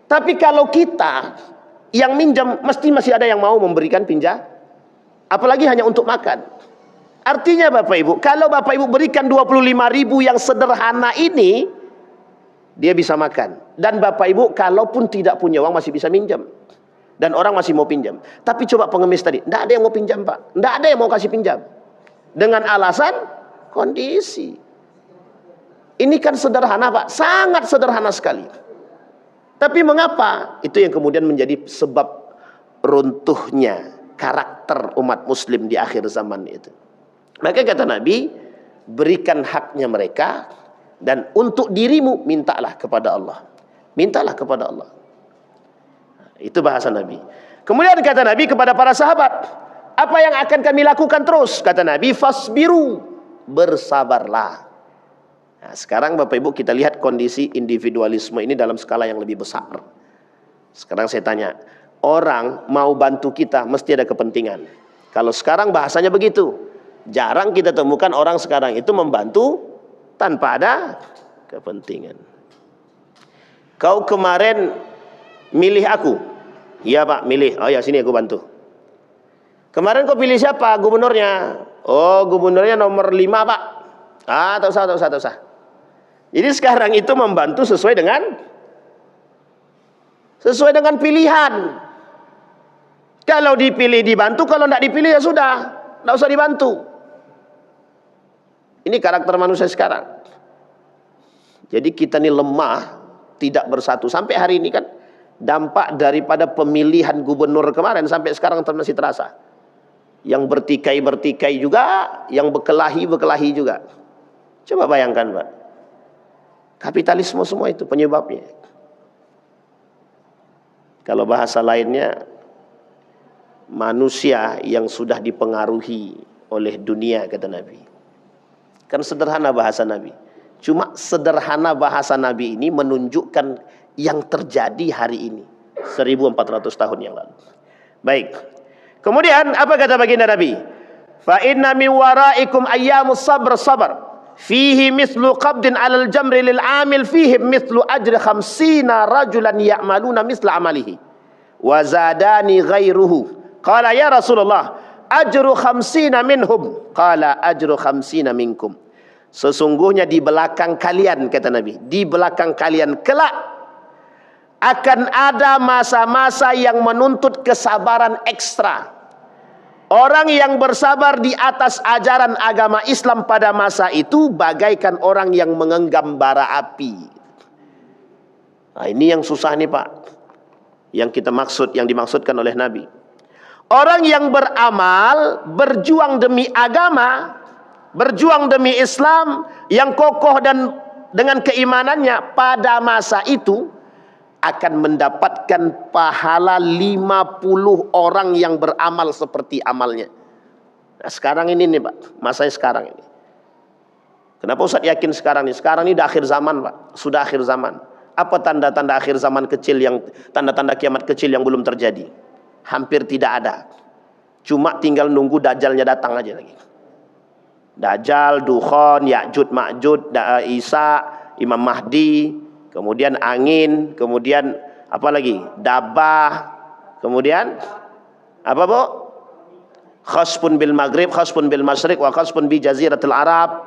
Tapi kalau kita yang minjam, mesti masih ada yang mau memberikan pinjam, apalagi hanya untuk makan. Artinya Bapak Ibu, kalau Bapak Ibu berikan 25.000 yang sederhana ini, dia bisa makan. Dan Bapak Ibu kalaupun tidak punya uang masih bisa minjam. Dan orang masih mau pinjam. Tapi coba pengemis tadi, tidak ada yang mau pinjam Pak, tidak ada yang mau kasih pinjam, dengan alasan kondisi. Ini kan sederhana Pak, sangat sederhana sekali. Tapi mengapa? Itu yang kemudian menjadi sebab runtuhnya karakter umat muslim di akhir zaman itu. Maka kata Nabi, berikan haknya mereka, dan untuk dirimu mintalah kepada Allah. Mintalah kepada Allah. Itu bahasa Nabi. Kemudian kata Nabi kepada para sahabat, apa yang akan kami lakukan terus? Kata Nabi, fasbiru, bersabarlah. Nah, sekarang Bapak Ibu kita lihat kondisi individualisme ini dalam skala yang lebih besar. Sekarang saya tanya, orang mau bantu kita mesti ada kepentingan. Kalau sekarang bahasanya begitu, jarang kita temukan orang sekarang itu membantu tanpa ada kepentingan. Kau kemarin milih aku, iya Pak, milih. Oh ya, sini aku bantu. Kemarin kau pilih siapa? Gubernurnya. Oh, gubernurnya nomor 5 Pak. Ah, tak usah. Jadi sekarang itu membantu sesuai dengan pilihan. Kalau dipilih dibantu, kalau tidak dipilih ya sudah, tidak usah dibantu. Ini karakter manusia sekarang. Jadi kita ini lemah, tidak bersatu. Sampai hari ini kan dampak daripada pemilihan gubernur kemarin sampai sekarang masih terasa. Yang bertikai-bertikai juga, yang berkelahi juga. Coba bayangkan, Pak. Kapitalisme semua itu penyebabnya. Kalau bahasa lainnya, manusia yang sudah dipengaruhi oleh dunia, kata Nabi. Kan sederhana bahasa Nabi. Cuma sederhana bahasa Nabi ini menunjukkan yang terjadi hari ini 1400 tahun yang lalu. Baik. Kemudian apa kata baginda Nabi? Fa inna min waraikum ayyamus sabr fihi mislu qabdin 'alal jamri lil 'amil fihi mislu ajri 50 rajulan ya'maluna misla 'amalihi wa zadani ghairuhu. Qala ya Rasulullah, ajru 50 minhum. Qala ajru 50 minkum. Sesungguhnya di belakang kalian, kata Nabi, di belakang kalian kelak akan ada masa-masa yang menuntut kesabaran ekstra. Orang yang bersabar di atas ajaran agama Islam pada masa itu bagaikan orang yang menggenggam bara api. Nah, ini yang susah nih, Pak. Yang dimaksudkan oleh Nabi. Orang yang beramal, berjuang demi agama, berjuang demi Islam yang kokoh dan dengan keimanannya pada masa itu akan mendapatkan pahala 50 orang yang beramal seperti amalnya. Nah, sekarang ini nih, Pak, masanya sekarang ini. Kenapa Ustaz yakin sekarang ini? Sekarang ini sudah akhir zaman, Pak. Sudah akhir zaman. Apa tanda-tanda akhir zaman kecil tanda-tanda kiamat kecil yang belum terjadi? Hampir tidak ada. Cuma tinggal nunggu Dajjalnya datang aja lagi. Dajjal, Dukhon, Ya'jud, Ma'jud, Isa, Imam Mahdi, kemudian angin, kemudian apa lagi? Dabah, kemudian apa, Bu? Khasfun bil maghrib, khasfun bil masyriq, wa khasfun bi jaziratil Arab.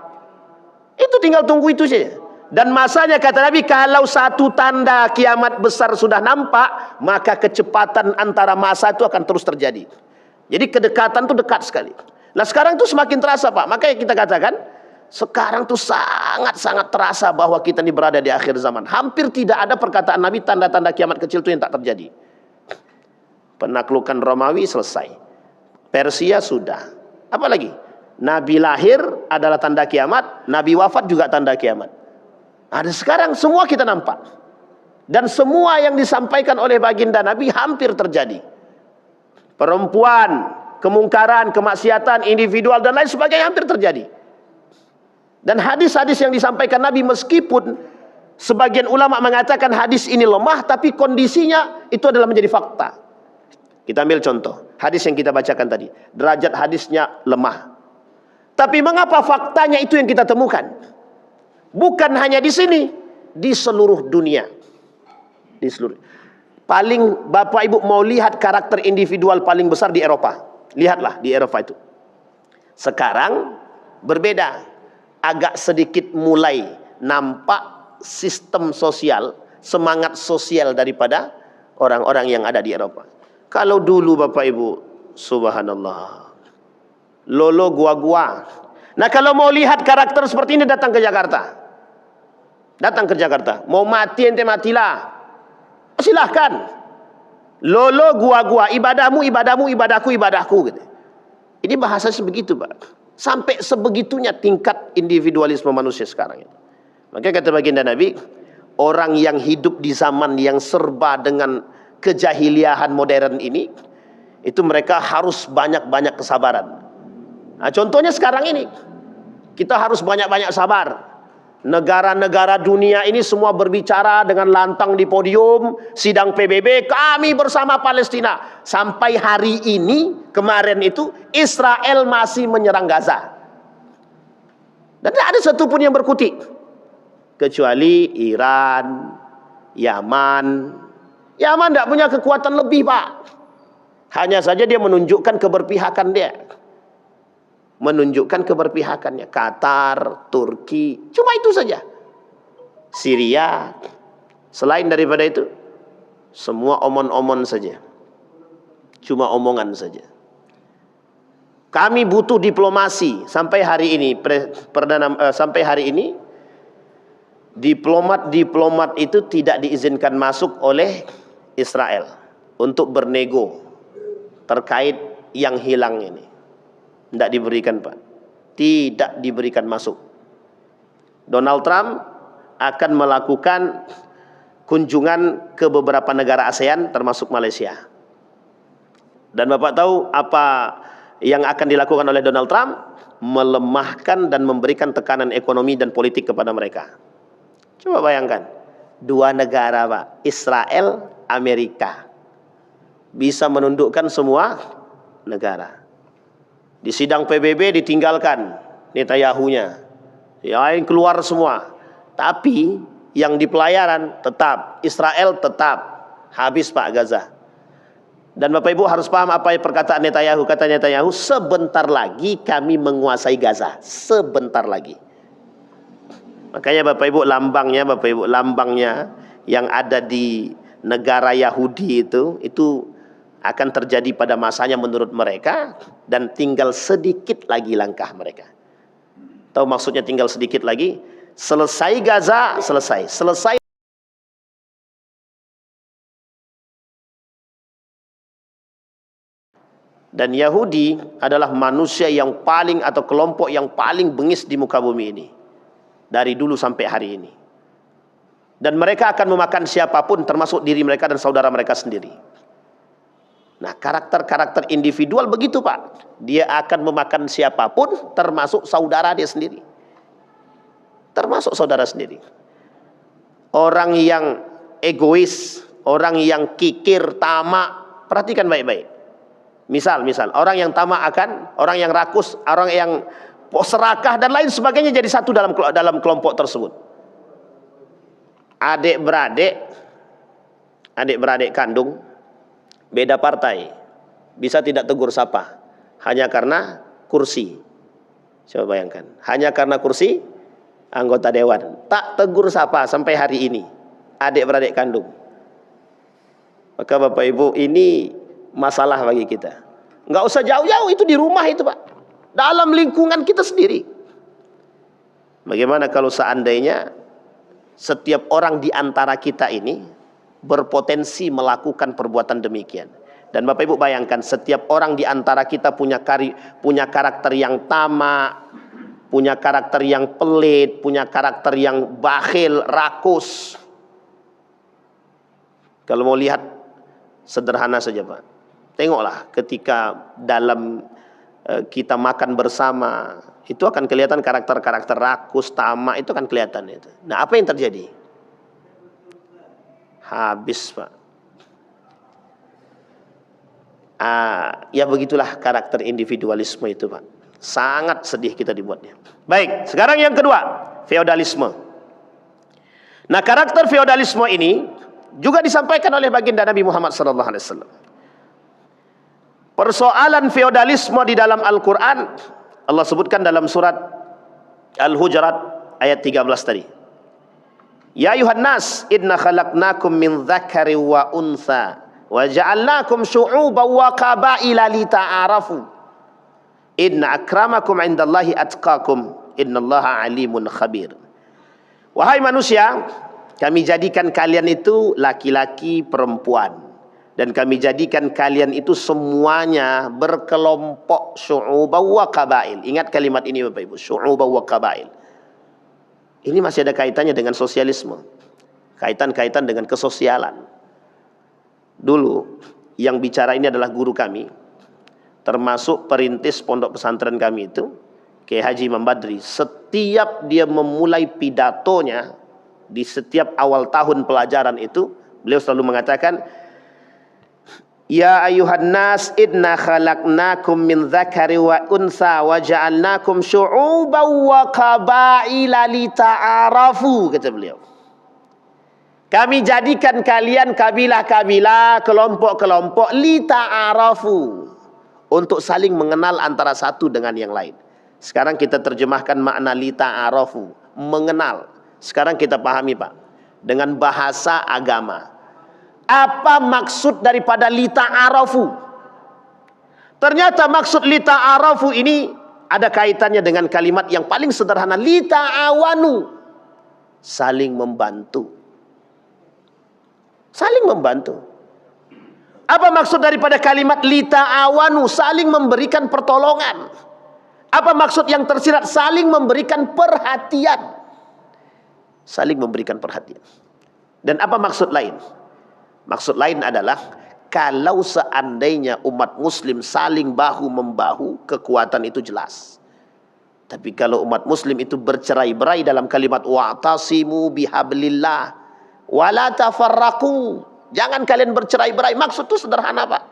Itu tinggal tunggu itu saja. Dan masanya kata Nabi, kalau satu tanda kiamat besar sudah nampak, maka kecepatan antara masa itu akan terus terjadi. Jadi kedekatan itu dekat sekali. Nah sekarang itu semakin terasa, Pak. Makanya kita katakan sekarang tuh sangat-sangat terasa bahwa kita ini berada di akhir zaman. Hampir tidak ada perkataan Nabi tanda-tanda kiamat kecil itu yang tak terjadi. Penaklukan Romawi selesai. Persia sudah. Apa lagi? Nabi lahir adalah tanda kiamat, Nabi wafat juga tanda kiamat. Ada sekarang semua kita nampak. Dan semua yang disampaikan oleh baginda Nabi hampir terjadi. Perempuan, kemungkaran, kemaksiatan, individual dan lain sebagainya hampir terjadi. Dan hadis-hadis yang disampaikan Nabi, meskipun sebagian ulama mengatakan hadis ini lemah, tapi kondisinya itu adalah menjadi fakta. Kita ambil contoh hadis yang kita bacakan tadi, derajat hadisnya lemah, tapi mengapa faktanya itu yang kita temukan? Bukan hanya di sini, di seluruh dunia. Di seluruh. Paling Bapak Ibu mau lihat karakter individual paling besar di Eropa. Lihatlah di Eropa itu. Sekarang berbeda. Agak sedikit mulai nampak sistem sosial, semangat sosial daripada orang-orang yang ada di Eropa. Kalau dulu Bapak Ibu, subhanallah, lolo gua-gua. Nah kalau mau lihat karakter seperti ini, datang ke Jakarta. Datang ke Jakarta. Mau mati ente matilah. Silahkan. Lolo gua-gua, ibadahmu, ibadahmu, ibadahku, ibadahku gitu. Ini bahasa sebegitu, Pak. Sampai sebegitunya tingkat individualisme manusia sekarang itu. Maka kata baginda Nabi, orang yang hidup di zaman yang serba dengan kejahiliahan modern ini, itu mereka harus banyak-banyak kesabaran. Nah, contohnya sekarang ini, kita harus banyak-banyak sabar. Negara-negara dunia ini semua berbicara dengan lantang di podium, sidang PBB, kami bersama Palestina. Sampai hari ini, kemarin itu, Israel masih menyerang Gaza. Dan tidak ada satupun yang berkutik. Kecuali Iran, Yaman. Yaman tidak punya kekuatan lebih, Pak. Hanya saja dia menunjukkan keberpihakan dia. Menunjukkan keberpihakannya. Qatar, Turki, cuma itu saja. Syria. Selain daripada itu, semua omon-omon saja. Cuma omongan saja. Kami butuh diplomasi. Sampai hari ini, sampai hari ini, diplomat itu tidak diizinkan masuk oleh Israel untuk bernego terkait yang hilang ini. Tidak diberikan, Pak. Tidak diberikan masuk. Donald Trump akan melakukan kunjungan ke beberapa negara ASEAN termasuk Malaysia. Dan Bapak tahu apa yang akan dilakukan oleh Donald Trump? Melemahkan dan memberikan tekanan ekonomi dan politik kepada mereka. Coba bayangkan, dua negara, Pak, Israel, Amerika, bisa menundukkan semua negara. Di sidang PBB ditinggalkan Netanyahu-nya, yang lain keluar semua. Tapi yang di pelayaran tetap, Israel tetap. Habis, Pak, Gaza. Dan Bapak Ibu harus paham apa yang perkataan Netanyahu. Kata Netanyahu, sebentar lagi kami menguasai Gaza. Sebentar lagi. Makanya Bapak Ibu lambangnya yang ada di negara Yahudi itu akan terjadi pada masanya menurut mereka, dan tinggal sedikit lagi langkah mereka. Tahu maksudnya tinggal sedikit lagi? Selesai Gaza, selesai. Dan Yahudi adalah manusia yang paling atau kelompok yang paling bengis di muka bumi ini. Dari dulu sampai hari ini. Dan mereka akan memakan siapapun termasuk diri mereka dan saudara mereka sendiri. Nah, karakter-karakter individual begitu, Pak. Dia akan memakan siapapun termasuk saudara dia sendiri. Termasuk saudara sendiri. Orang yang egois, orang yang kikir, tamak, perhatikan baik-baik. Misal orang yang tamak akan, orang yang rakus, orang yang serakah dan lain sebagainya jadi satu dalam kelompok tersebut. Adik-beradik kandung beda partai, bisa tidak tegur sapa hanya karena kursi. Coba bayangkan, hanya karena kursi anggota dewan, tak tegur sapa sampai hari ini adik-beradik kandung. Maka Bapak Ibu, ini masalah bagi kita. Nggak usah jauh-jauh, itu di rumah itu, Pak. Dalam lingkungan kita sendiri. Bagaimana kalau seandainya setiap orang di antara kita ini berpotensi melakukan perbuatan demikian. Dan Bapak Ibu bayangkan, setiap orang di antara kita punya karakter yang tamak, punya karakter yang pelit, punya karakter yang bakhil, rakus. Kalau mau lihat sederhana saja, Pak. Tengoklah ketika dalam kita makan bersama, itu akan kelihatan karakter-karakter rakus, tamak, itu akan kelihatan itu. Nah, apa yang terjadi? Habis, Pak. Ya begitulah karakter individualisme itu, Pak. Sangat sedih kita dibuatnya. Baik, sekarang yang kedua, feodalisme. Nah, karakter feodalisme ini juga disampaikan oleh baginda Nabi Muhammad SAW. Persoalan feodalisme di dalam Al-Quran, Allah sebutkan dalam surat Al-Hujurat ayat 13 tadi. Ya ayuhan nas, inna khalaqnakum min dzakari wa untha wa ja'alnakum syu'uban wa qabaila lita'arafu. Inna akramakum 'indallahi atqakum, innallaha 'alimun khabir. Wahai manusia, kami jadikan kalian itu laki-laki, perempuan. Dan kami jadikan kalian itu semuanya berkelompok, syu'uban wa qabail. Ingat kalimat ini Bapak Ibu, syu'uban wa qabail. Ini masih ada kaitannya dengan sosialisme. Kaitan-kaitan dengan kesosialan. Dulu yang bicara ini adalah guru kami, termasuk perintis pondok pesantren kami itu, Kiai Haji Imam Badri. Setiap dia memulai pidatonya di setiap awal tahun pelajaran itu, beliau selalu mengatakan, Ya ayuhan nas, inna khalaqnakum min dzakari wa unsa wa ja'alnakum syu'uban wa qabaila lita'arafu, kata beliau. Kami jadikan kalian kabilah-kabilah, kelompok-kelompok, lita'arafu, untuk saling mengenal antara satu dengan yang lain. Sekarang kita terjemahkan makna lita'arafu, mengenal. Sekarang kita pahami Pak, dengan bahasa agama. Apa maksud daripada lita'arafu? Ternyata maksud lita'arafu ini ada kaitannya dengan kalimat yang paling sederhana, lita'awanu, saling membantu. Saling membantu. Apa maksud daripada kalimat lita'awanu? Saling memberikan pertolongan. Apa maksud yang tersirat? Saling memberikan perhatian. Saling memberikan perhatian. Dan apa maksud lain? Maksud lain adalah kalau seandainya umat muslim saling bahu-membahu, kekuatan itu jelas. Tapi kalau umat muslim itu bercerai-berai dalam kalimat wa'tasimu bihablillah wala tafarraqu, jangan kalian bercerai-berai. Maksud itu sederhana Pak.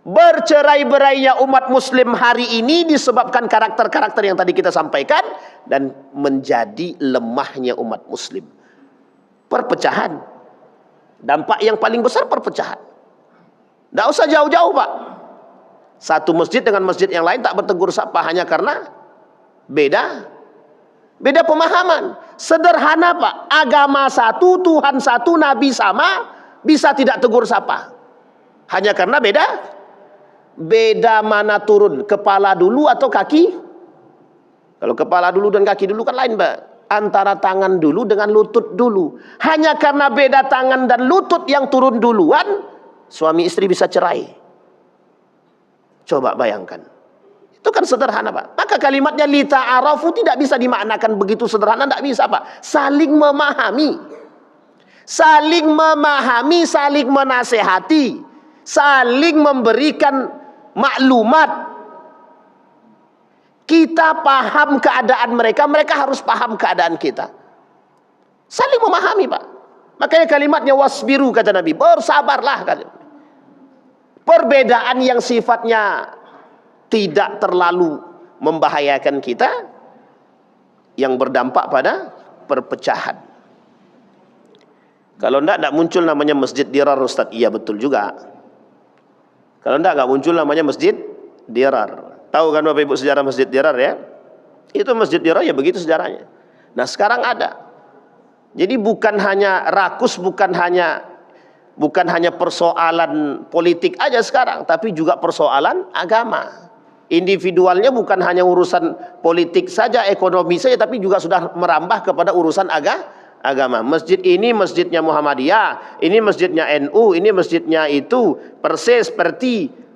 Bercerai-berainya umat muslim hari ini disebabkan karakter-karakter yang tadi kita sampaikan, dan menjadi lemahnya umat muslim. Perpecahan. Dampak yang paling besar perpecahan. Tidak usah jauh-jauh Pak. Satu masjid dengan masjid yang lain tak bertegur sapa hanya karena beda pemahaman. Sederhana Pak. Agama satu, Tuhan satu, Nabi sama, bisa tidak tegur sapa hanya karena beda mana turun, kepala dulu atau kaki? Kalau kepala dulu dan kaki dulu kan lain Mbak. Antara tangan dulu dengan lutut dulu. Hanya karena beda tangan dan lutut yang turun duluan, suami istri bisa cerai. Coba bayangkan. Itu kan sederhana Pak. Maka kalimatnya lita'arafu tidak bisa dimaknakan begitu sederhana, tidak bisa Pak. Saling memahami. Saling memahami, saling menasehati, saling memberikan maklumat. Kita paham keadaan mereka, mereka harus paham keadaan kita. Saling memahami Pak. Makanya kalimatnya wasbiru, kata Nabi, bersabarlah. Perbedaan yang sifatnya tidak terlalu membahayakan kita, yang berdampak pada perpecahan. Kalau tidak muncul namanya masjid dirar Ustaz. Iya betul juga. Kalau tidak muncul namanya masjid dirar. Tahu kan Bapak Ibu sejarah masjid dirar ya? Itu masjid dirar ya begitu sejarahnya. Nah sekarang ada. Jadi bukan hanya rakus, bukan hanya persoalan politik aja sekarang, tapi juga persoalan agama. Individualnya bukan hanya urusan politik saja, ekonomi saja, tapi juga sudah merambah kepada urusan agama. Masjid ini masjidnya Muhammadiyah, ini masjidnya NU, ini masjidnya itu persis seperti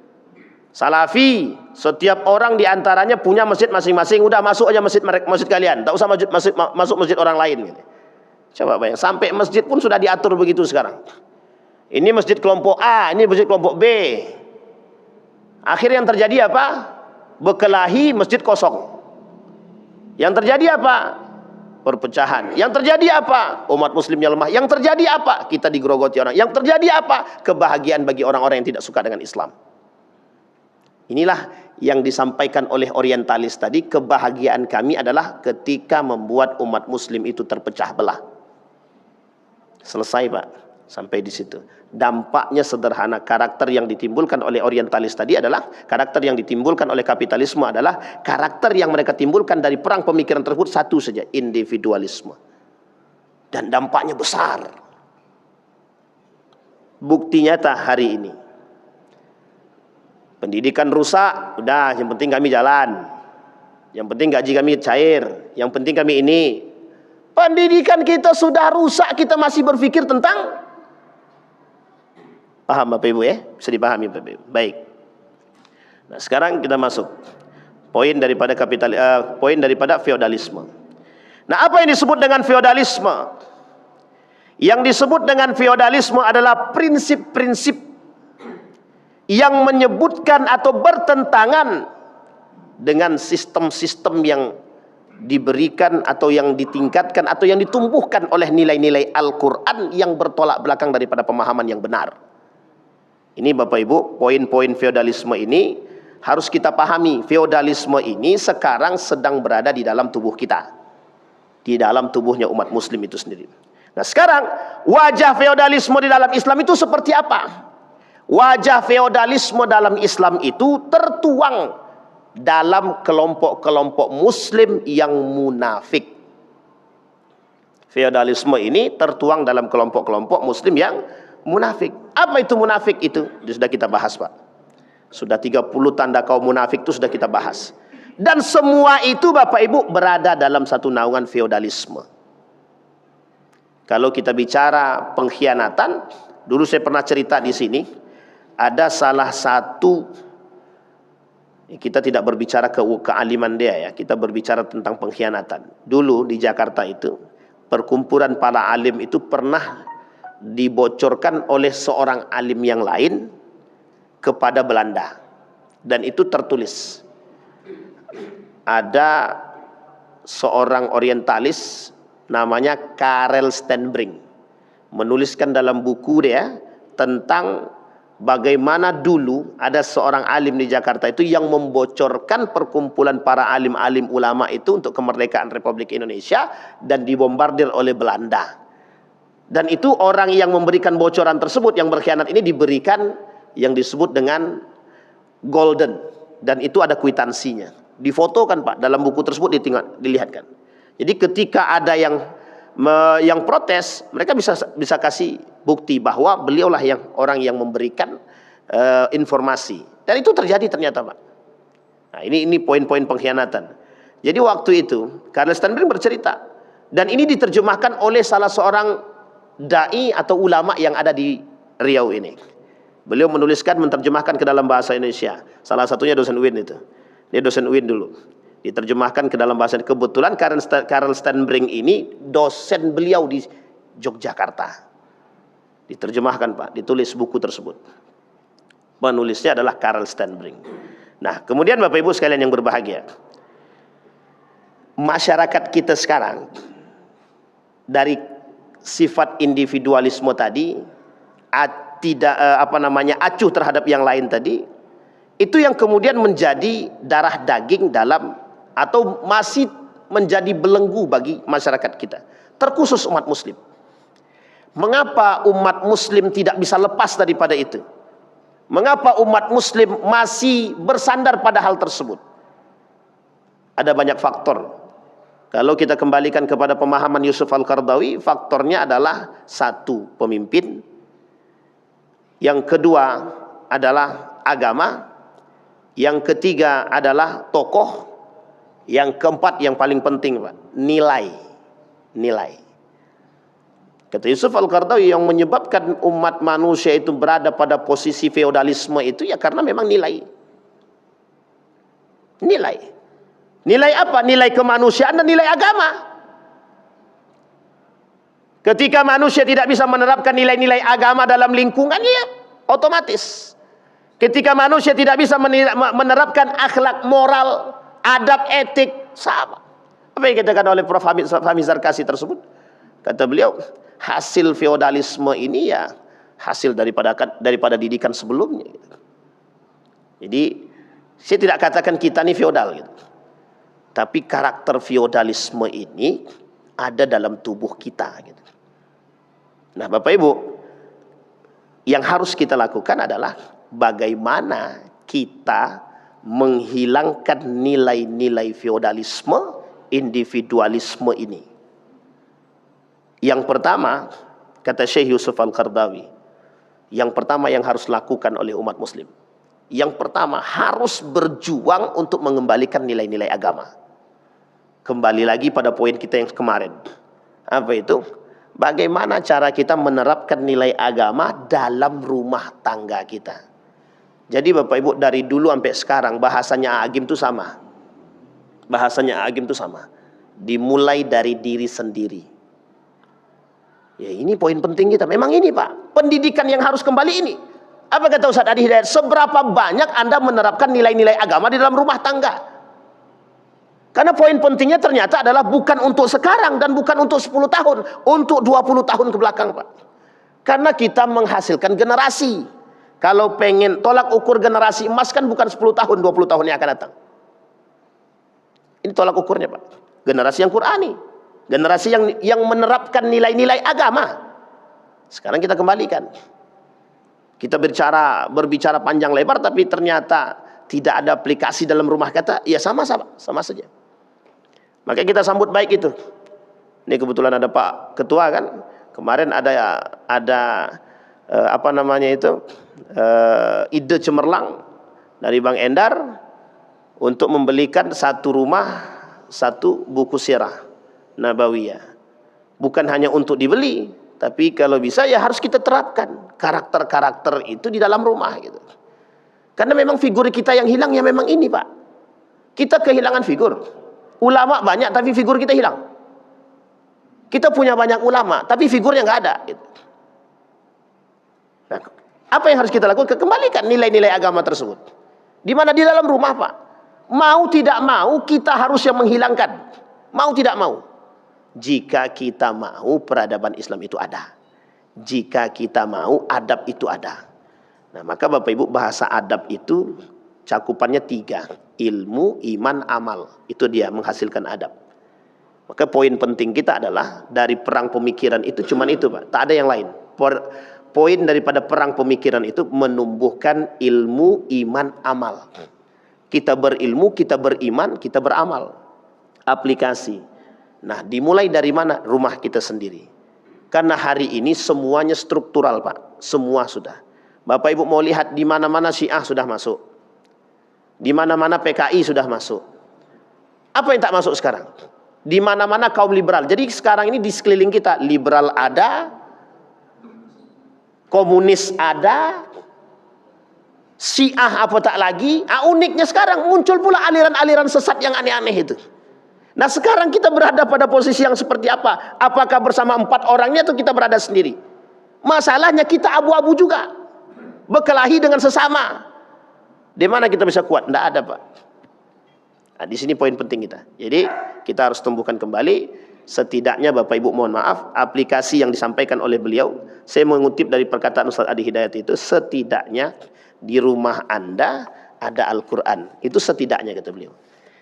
Salafi. Setiap orang diantaranya punya masjid masing-masing. Udah masuk aja masjid kalian, tak usah masuk masjid orang lain. Coba bayang, sampai masjid pun sudah diatur begitu sekarang. Ini masjid kelompok A, ini masjid kelompok B. Akhirnya yang terjadi apa? Berkelahi, masjid kosong. Yang terjadi apa? Perpecahan. Yang terjadi apa? Umat muslimnya lemah. Yang terjadi apa? Kita digerogoti orang. Yang terjadi apa? Kebahagiaan bagi orang-orang yang tidak suka dengan Islam. Inilah yang disampaikan oleh orientalis tadi. Kebahagiaan kami adalah ketika membuat umat muslim itu terpecah belah. Selesai Pak. Sampai di situ. Dampaknya sederhana. Karakter yang ditimbulkan oleh orientalis tadi adalah karakter yang ditimbulkan oleh kapitalisme adalah karakter yang mereka timbulkan dari perang pemikiran tersebut satu saja, individualisme. Dan dampaknya besar. Bukti nyata hari ini. Pendidikan rusak, udah yang penting kami jalan. Yang penting gaji kami cair. Yang penting kami ini. Pendidikan kita sudah rusak, kita masih berpikir tentang. Paham Bapak Ibu ya? Bisa dipahami Bapak Ibu. Baik. Nah, sekarang kita masuk poin daripada feodalisme. Nah, apa yang disebut dengan feodalisme? Yang disebut dengan feodalisme adalah prinsip-prinsip yang menyebutkan atau bertentangan dengan sistem-sistem yang diberikan atau yang ditingkatkan atau yang ditumbuhkan oleh nilai-nilai Al-Quran yang bertolak belakang daripada pemahaman yang benar. Ini Bapak Ibu, poin-poin feodalisme ini harus kita pahami. Feodalisme ini sekarang sedang berada di dalam tubuh kita, di dalam tubuhnya umat muslim itu sendiri. Nah sekarang wajah feodalisme di dalam Islam itu seperti apa? Wajah feodalisme dalam Islam itu tertuang dalam kelompok-kelompok muslim yang munafik. Feodalisme ini tertuang dalam kelompok-kelompok muslim yang munafik. Apa itu munafik itu? Sudah kita bahas, Pak. Sudah 30 tanda kaum munafik itu sudah kita bahas. Dan semua itu Bapak Ibu berada dalam satu naungan feodalisme. Kalau kita bicara pengkhianatan, dulu saya pernah cerita di sini, ada salah satu, kita tidak berbicara kealiman dia ya, kita berbicara tentang pengkhianatan. Dulu di Jakarta itu, perkumpulan para alim itu pernah dibocorkan oleh seorang alim yang lain kepada Belanda. Dan itu tertulis. Ada seorang orientalis namanya Karel Stenbrink menuliskan dalam buku dia tentang bagaimana dulu ada seorang alim di Jakarta itu yang membocorkan perkumpulan para alim-alim ulama itu untuk kemerdekaan Republik Indonesia dan dibombardir oleh Belanda. Dan itu orang yang memberikan bocoran tersebut, yang berkhianat ini, diberikan yang disebut dengan golden, dan itu ada kwitansinya, difotokan Pak, dalam buku tersebut dilihatkan. Jadi ketika ada yang protes, mereka bisa kasih bukti bahwa beliaulah yang orang yang memberikan informasi, dan itu terjadi ternyata Pak. Nah, ini poin-poin pengkhianatan. Jadi waktu itu Karel Stenbrink bercerita, dan ini diterjemahkan oleh salah seorang dai atau ulama yang ada di Riau ini. Beliau menuliskan, menerjemahkan ke dalam bahasa Indonesia. Salah satunya dosen UIN itu. Dia dosen UIN dulu. Diterjemahkan ke dalam bahasa. Kebetulan Karel Stenbrink ini dosen beliau di Yogyakarta. Diterjemahkan Pak, ditulis buku tersebut. Penulisnya adalah Karel Stenbrink. Nah, kemudian Bapak Ibu sekalian yang berbahagia, masyarakat kita sekarang dari sifat individualisme tadi, tidak acuh terhadap yang lain tadi, itu yang kemudian menjadi darah daging dalam, atau masih menjadi belenggu bagi masyarakat kita, terkhusus umat muslim. Mengapa umat muslim tidak bisa lepas daripada itu? Mengapa umat muslim masih bersandar pada hal tersebut? Ada banyak faktor. Kalau kita kembalikan kepada pemahaman Yusuf Al-Qaradawi, faktornya adalah satu, pemimpin. Yang kedua adalah agama. Yang ketiga adalah tokoh. Yang keempat yang paling penting Pak, nilai. Kata Yusuf Al-Qaradawi, yang menyebabkan umat manusia itu berada pada posisi feodalisme itu ya karena memang nilai. Nilai apa? Nilai kemanusiaan dan nilai agama. Ketika manusia tidak bisa menerapkan nilai-nilai agama dalam lingkungannya, otomatis. Ketika manusia tidak bisa menerapkan akhlak moral, adab etik, sama. Apa yang dikatakan oleh Prof. Fahmi Zarkasi tersebut? Kata beliau, hasil feodalisme ini ya hasil daripada didikan sebelumnya. Jadi saya tidak katakan kita ini feodal gitu. Tapi karakter feodalisme ini ada dalam tubuh kita gitu. Nah Bapak Ibu, yang harus kita lakukan adalah bagaimana kita menghilangkan nilai-nilai feodalisme, individualisme ini. Yang pertama, kata Syekh Yusuf Al-Qaradawi, yang pertama yang harus lakukan oleh umat muslim, yang pertama harus berjuang untuk mengembalikan nilai-nilai agama. Kembali lagi pada poin kita yang kemarin. Apa itu? Bagaimana cara kita menerapkan nilai agama dalam rumah tangga kita. Jadi Bapak Ibu, dari dulu sampai sekarang bahasanya Agim itu sama. Bahasanya Agim itu sama. Dimulai dari diri sendiri. Ya ini poin penting kita. Memang ini Pak, pendidikan yang harus kembali ini. Apa kata Ustaz Adi Hidayat? Seberapa banyak Anda menerapkan nilai-nilai agama di dalam rumah tangga? Karena poin pentingnya ternyata adalah bukan untuk sekarang dan bukan untuk 10 tahun, untuk 20 tahun ke belakang Pak. Karena kita menghasilkan generasi. Kalau pengen tolak ukur generasi emas kan bukan 10 tahun, 20 tahun yang akan datang. Ini tolak ukurnya Pak. Generasi yang Qurani, generasi yang menerapkan nilai-nilai agama. Sekarang kita kembalikan. Kita berbicara panjang lebar tapi ternyata tidak ada aplikasi dalam rumah kata, ya sama saja. Makanya kita sambut baik itu. Ini kebetulan ada Pak Ketua kan. Kemarin ada apa namanya itu ide cemerlang dari Bang Endar untuk membelikan satu rumah, satu buku sirah Nabawiyah. Bukan hanya untuk dibeli, tapi kalau bisa ya harus kita terapkan karakter-karakter itu di dalam rumah gitu. Karena memang figur kita yang hilang ya memang ini Pak. Kita kehilangan figur. Ulama banyak tapi figur kita hilang. Kita punya banyak ulama tapi figurnya nggak ada gitu. Nah, apa yang harus kita lakukan? Kembalikan nilai-nilai agama tersebut. Di mana? Di dalam rumah Pak. Mau tidak mau kita harus yang menghilangkan. Mau tidak mau. Jika kita mau peradaban Islam itu ada. Jika kita mau adab itu ada. Nah maka Bapak Ibu bahasa adab itu cakupannya 3. Ilmu, iman, amal. Itu dia menghasilkan adab. Maka poin penting kita adalah dari perang pemikiran itu cuman itu Pak. Tak ada yang lain. Poin daripada perang pemikiran itu menumbuhkan ilmu, iman, amal. Kita berilmu, kita beriman, kita beramal. Aplikasi. Nah dimulai dari mana? Rumah kita sendiri. Karena hari ini semuanya struktural Pak. Semua sudah. Bapak Ibu mau lihat di mana-mana Syiah sudah masuk. Di mana-mana PKI sudah masuk. Apa yang tak masuk sekarang? Di mana-mana kaum liberal. Jadi sekarang ini di sekeliling kita liberal ada, komunis ada, Syiah apa tak lagi. Uniknya sekarang muncul pula aliran-aliran sesat yang aneh-aneh itu. Nah sekarang kita berada pada posisi yang seperti apa? Apakah bersama 4 orangnya atau kita berada sendiri? Masalahnya kita abu-abu juga. Berkelahi dengan sesama. Di mana kita bisa kuat? Tidak ada Pak. Nah, di sini poin penting kita. Jadi kita harus tumbuhkan kembali. Setidaknya Bapak Ibu mohon maaf, aplikasi yang disampaikan oleh beliau, saya mengutip dari perkataan Ustaz Adi Hidayat itu, setidaknya di rumah Anda ada Al-Quran. Itu setidaknya kata beliau.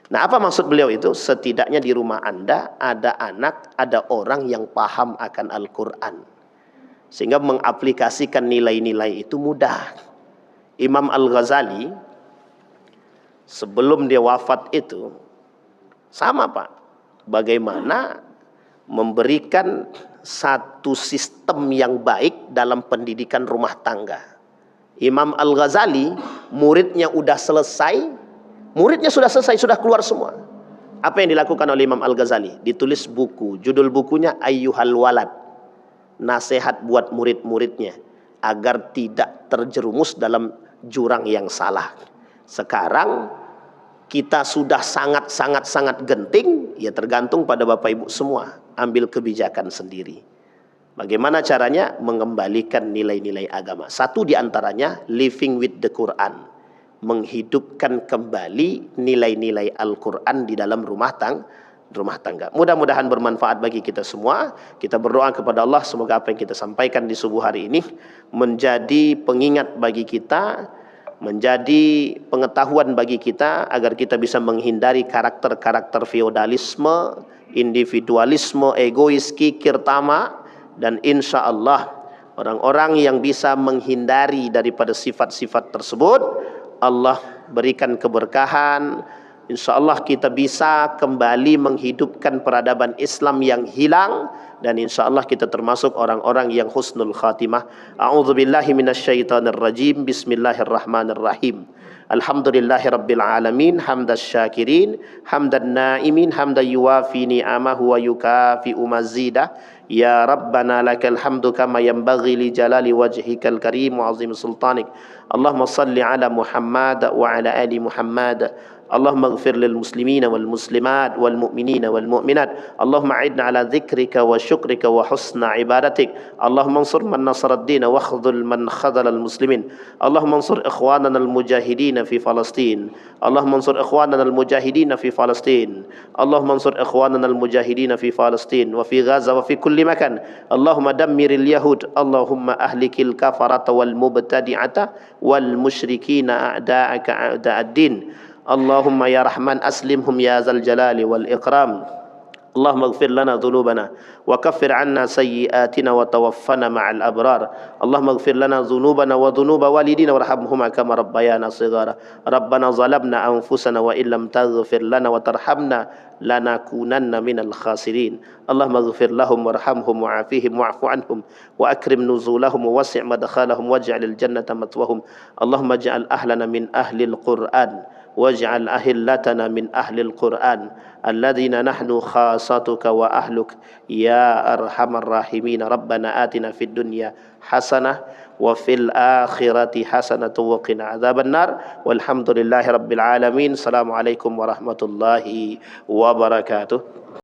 Nah apa maksud beliau itu? Setidaknya di rumah Anda ada anak, ada orang yang paham akan Al-Quran. Sehingga mengaplikasikan nilai-nilai itu mudah. Imam Al-Ghazali sebelum dia wafat itu sama Pak. Bagaimana memberikan satu sistem yang baik dalam pendidikan rumah tangga. Imam Al-Ghazali muridnya sudah selesai. Muridnya sudah selesai, sudah keluar semua. Apa yang dilakukan oleh Imam Al-Ghazali? Ditulis buku, judul bukunya Ayyuhal Walad. Nasihat buat murid-muridnya agar tidak terjerumus dalam jurang yang salah. Sekarang kita sudah sangat genting, ya tergantung pada Bapak Ibu semua. Ambil kebijakan sendiri. Bagaimana caranya? Mengembalikan nilai-nilai agama. Satu diantaranya living with the Quran. Menghidupkan kembali nilai-nilai Al-Quran di dalam rumah tangga. Mudah-mudahan bermanfaat bagi kita semua. Kita berdoa kepada Allah semoga apa yang kita sampaikan di subuh hari ini menjadi pengingat bagi kita, menjadi pengetahuan bagi kita agar kita bisa menghindari karakter-karakter feodalisme, individualisme, egois, kikir, tamak, dan insya Allah orang-orang yang bisa menghindari daripada sifat-sifat tersebut Allah berikan keberkahan. Insya Allah kita bisa kembali menghidupkan peradaban Islam yang hilang. Dan insya Allah kita termasuk orang-orang yang husnul khatimah. A'udzubillahi minasyaitonirrajim. Bismillahirrahmanirrahim. Alhamdulillahi rabbil alamin. Hamdas syakirin. Hamdan naimin. Hamdan yuwafi ni'amahu wa yukafi'u mazidah. Ya Rabbana lakal hamdu kama yanbaghi li jalali wajhikal karim wa azim sultanik. Allahumma salli ala Muhammad wa ala ali Muhammad. Allahumma ighfir lil muslimina wal muslimat wal mu'minina wal mu'minat. Allahumma a'idna ala dhikrika wa syukrika wa husna ibadatik. Allahumma ansur man nasara ad-din wa khudhul man khadhala al-muslimin. Allahumma ansur ikhwanana al-mujahidin fi Palestin. Allahumma ansur ikhwanana al-mujahidin fi Palestin. Allahumma ansur ikhwanana al-mujahidin fi Palestin wa fi Gaza wa fi kulli makan. Allahumma dammiril yahud. Allahumma ahlikil kafarata wal mubtadi'ata wal musyrikina a'da'aka a'da'ad din. Allahumma ya Rahman aslimhum ya zal jalali wal ikram. اللهم اغفر لنا ذنوبنا وكفر عنا سيئاتنا وتوفنا مع الأبرار اللهم اغفر لنا ذنوبنا وذنوب والدينا وارحمهما كما ربيانا صغارا ربنا ظلمنا أنفسنا وإن لم تغفر لنا وترحمنا لنكونن من الخاسرين اللهم اغفر لهم وارحمهم وعافيهم واعف عنهم وأكرم نزولهم ووسع مدخلهم واجعل الجنة مثواهم اللهم اجعل أهلنا من أهل القرآن واجعل أهلتنا من أهل القرآن الذين نحن خاصتك وأهلك يا أرحم الراحمين ربنا آتنا في الدنيا حسنة وفي الآخرة حسنة وقنا عذاب النار والحمد لله رب العالمين السلام عليكم ورحمة الله وبركاته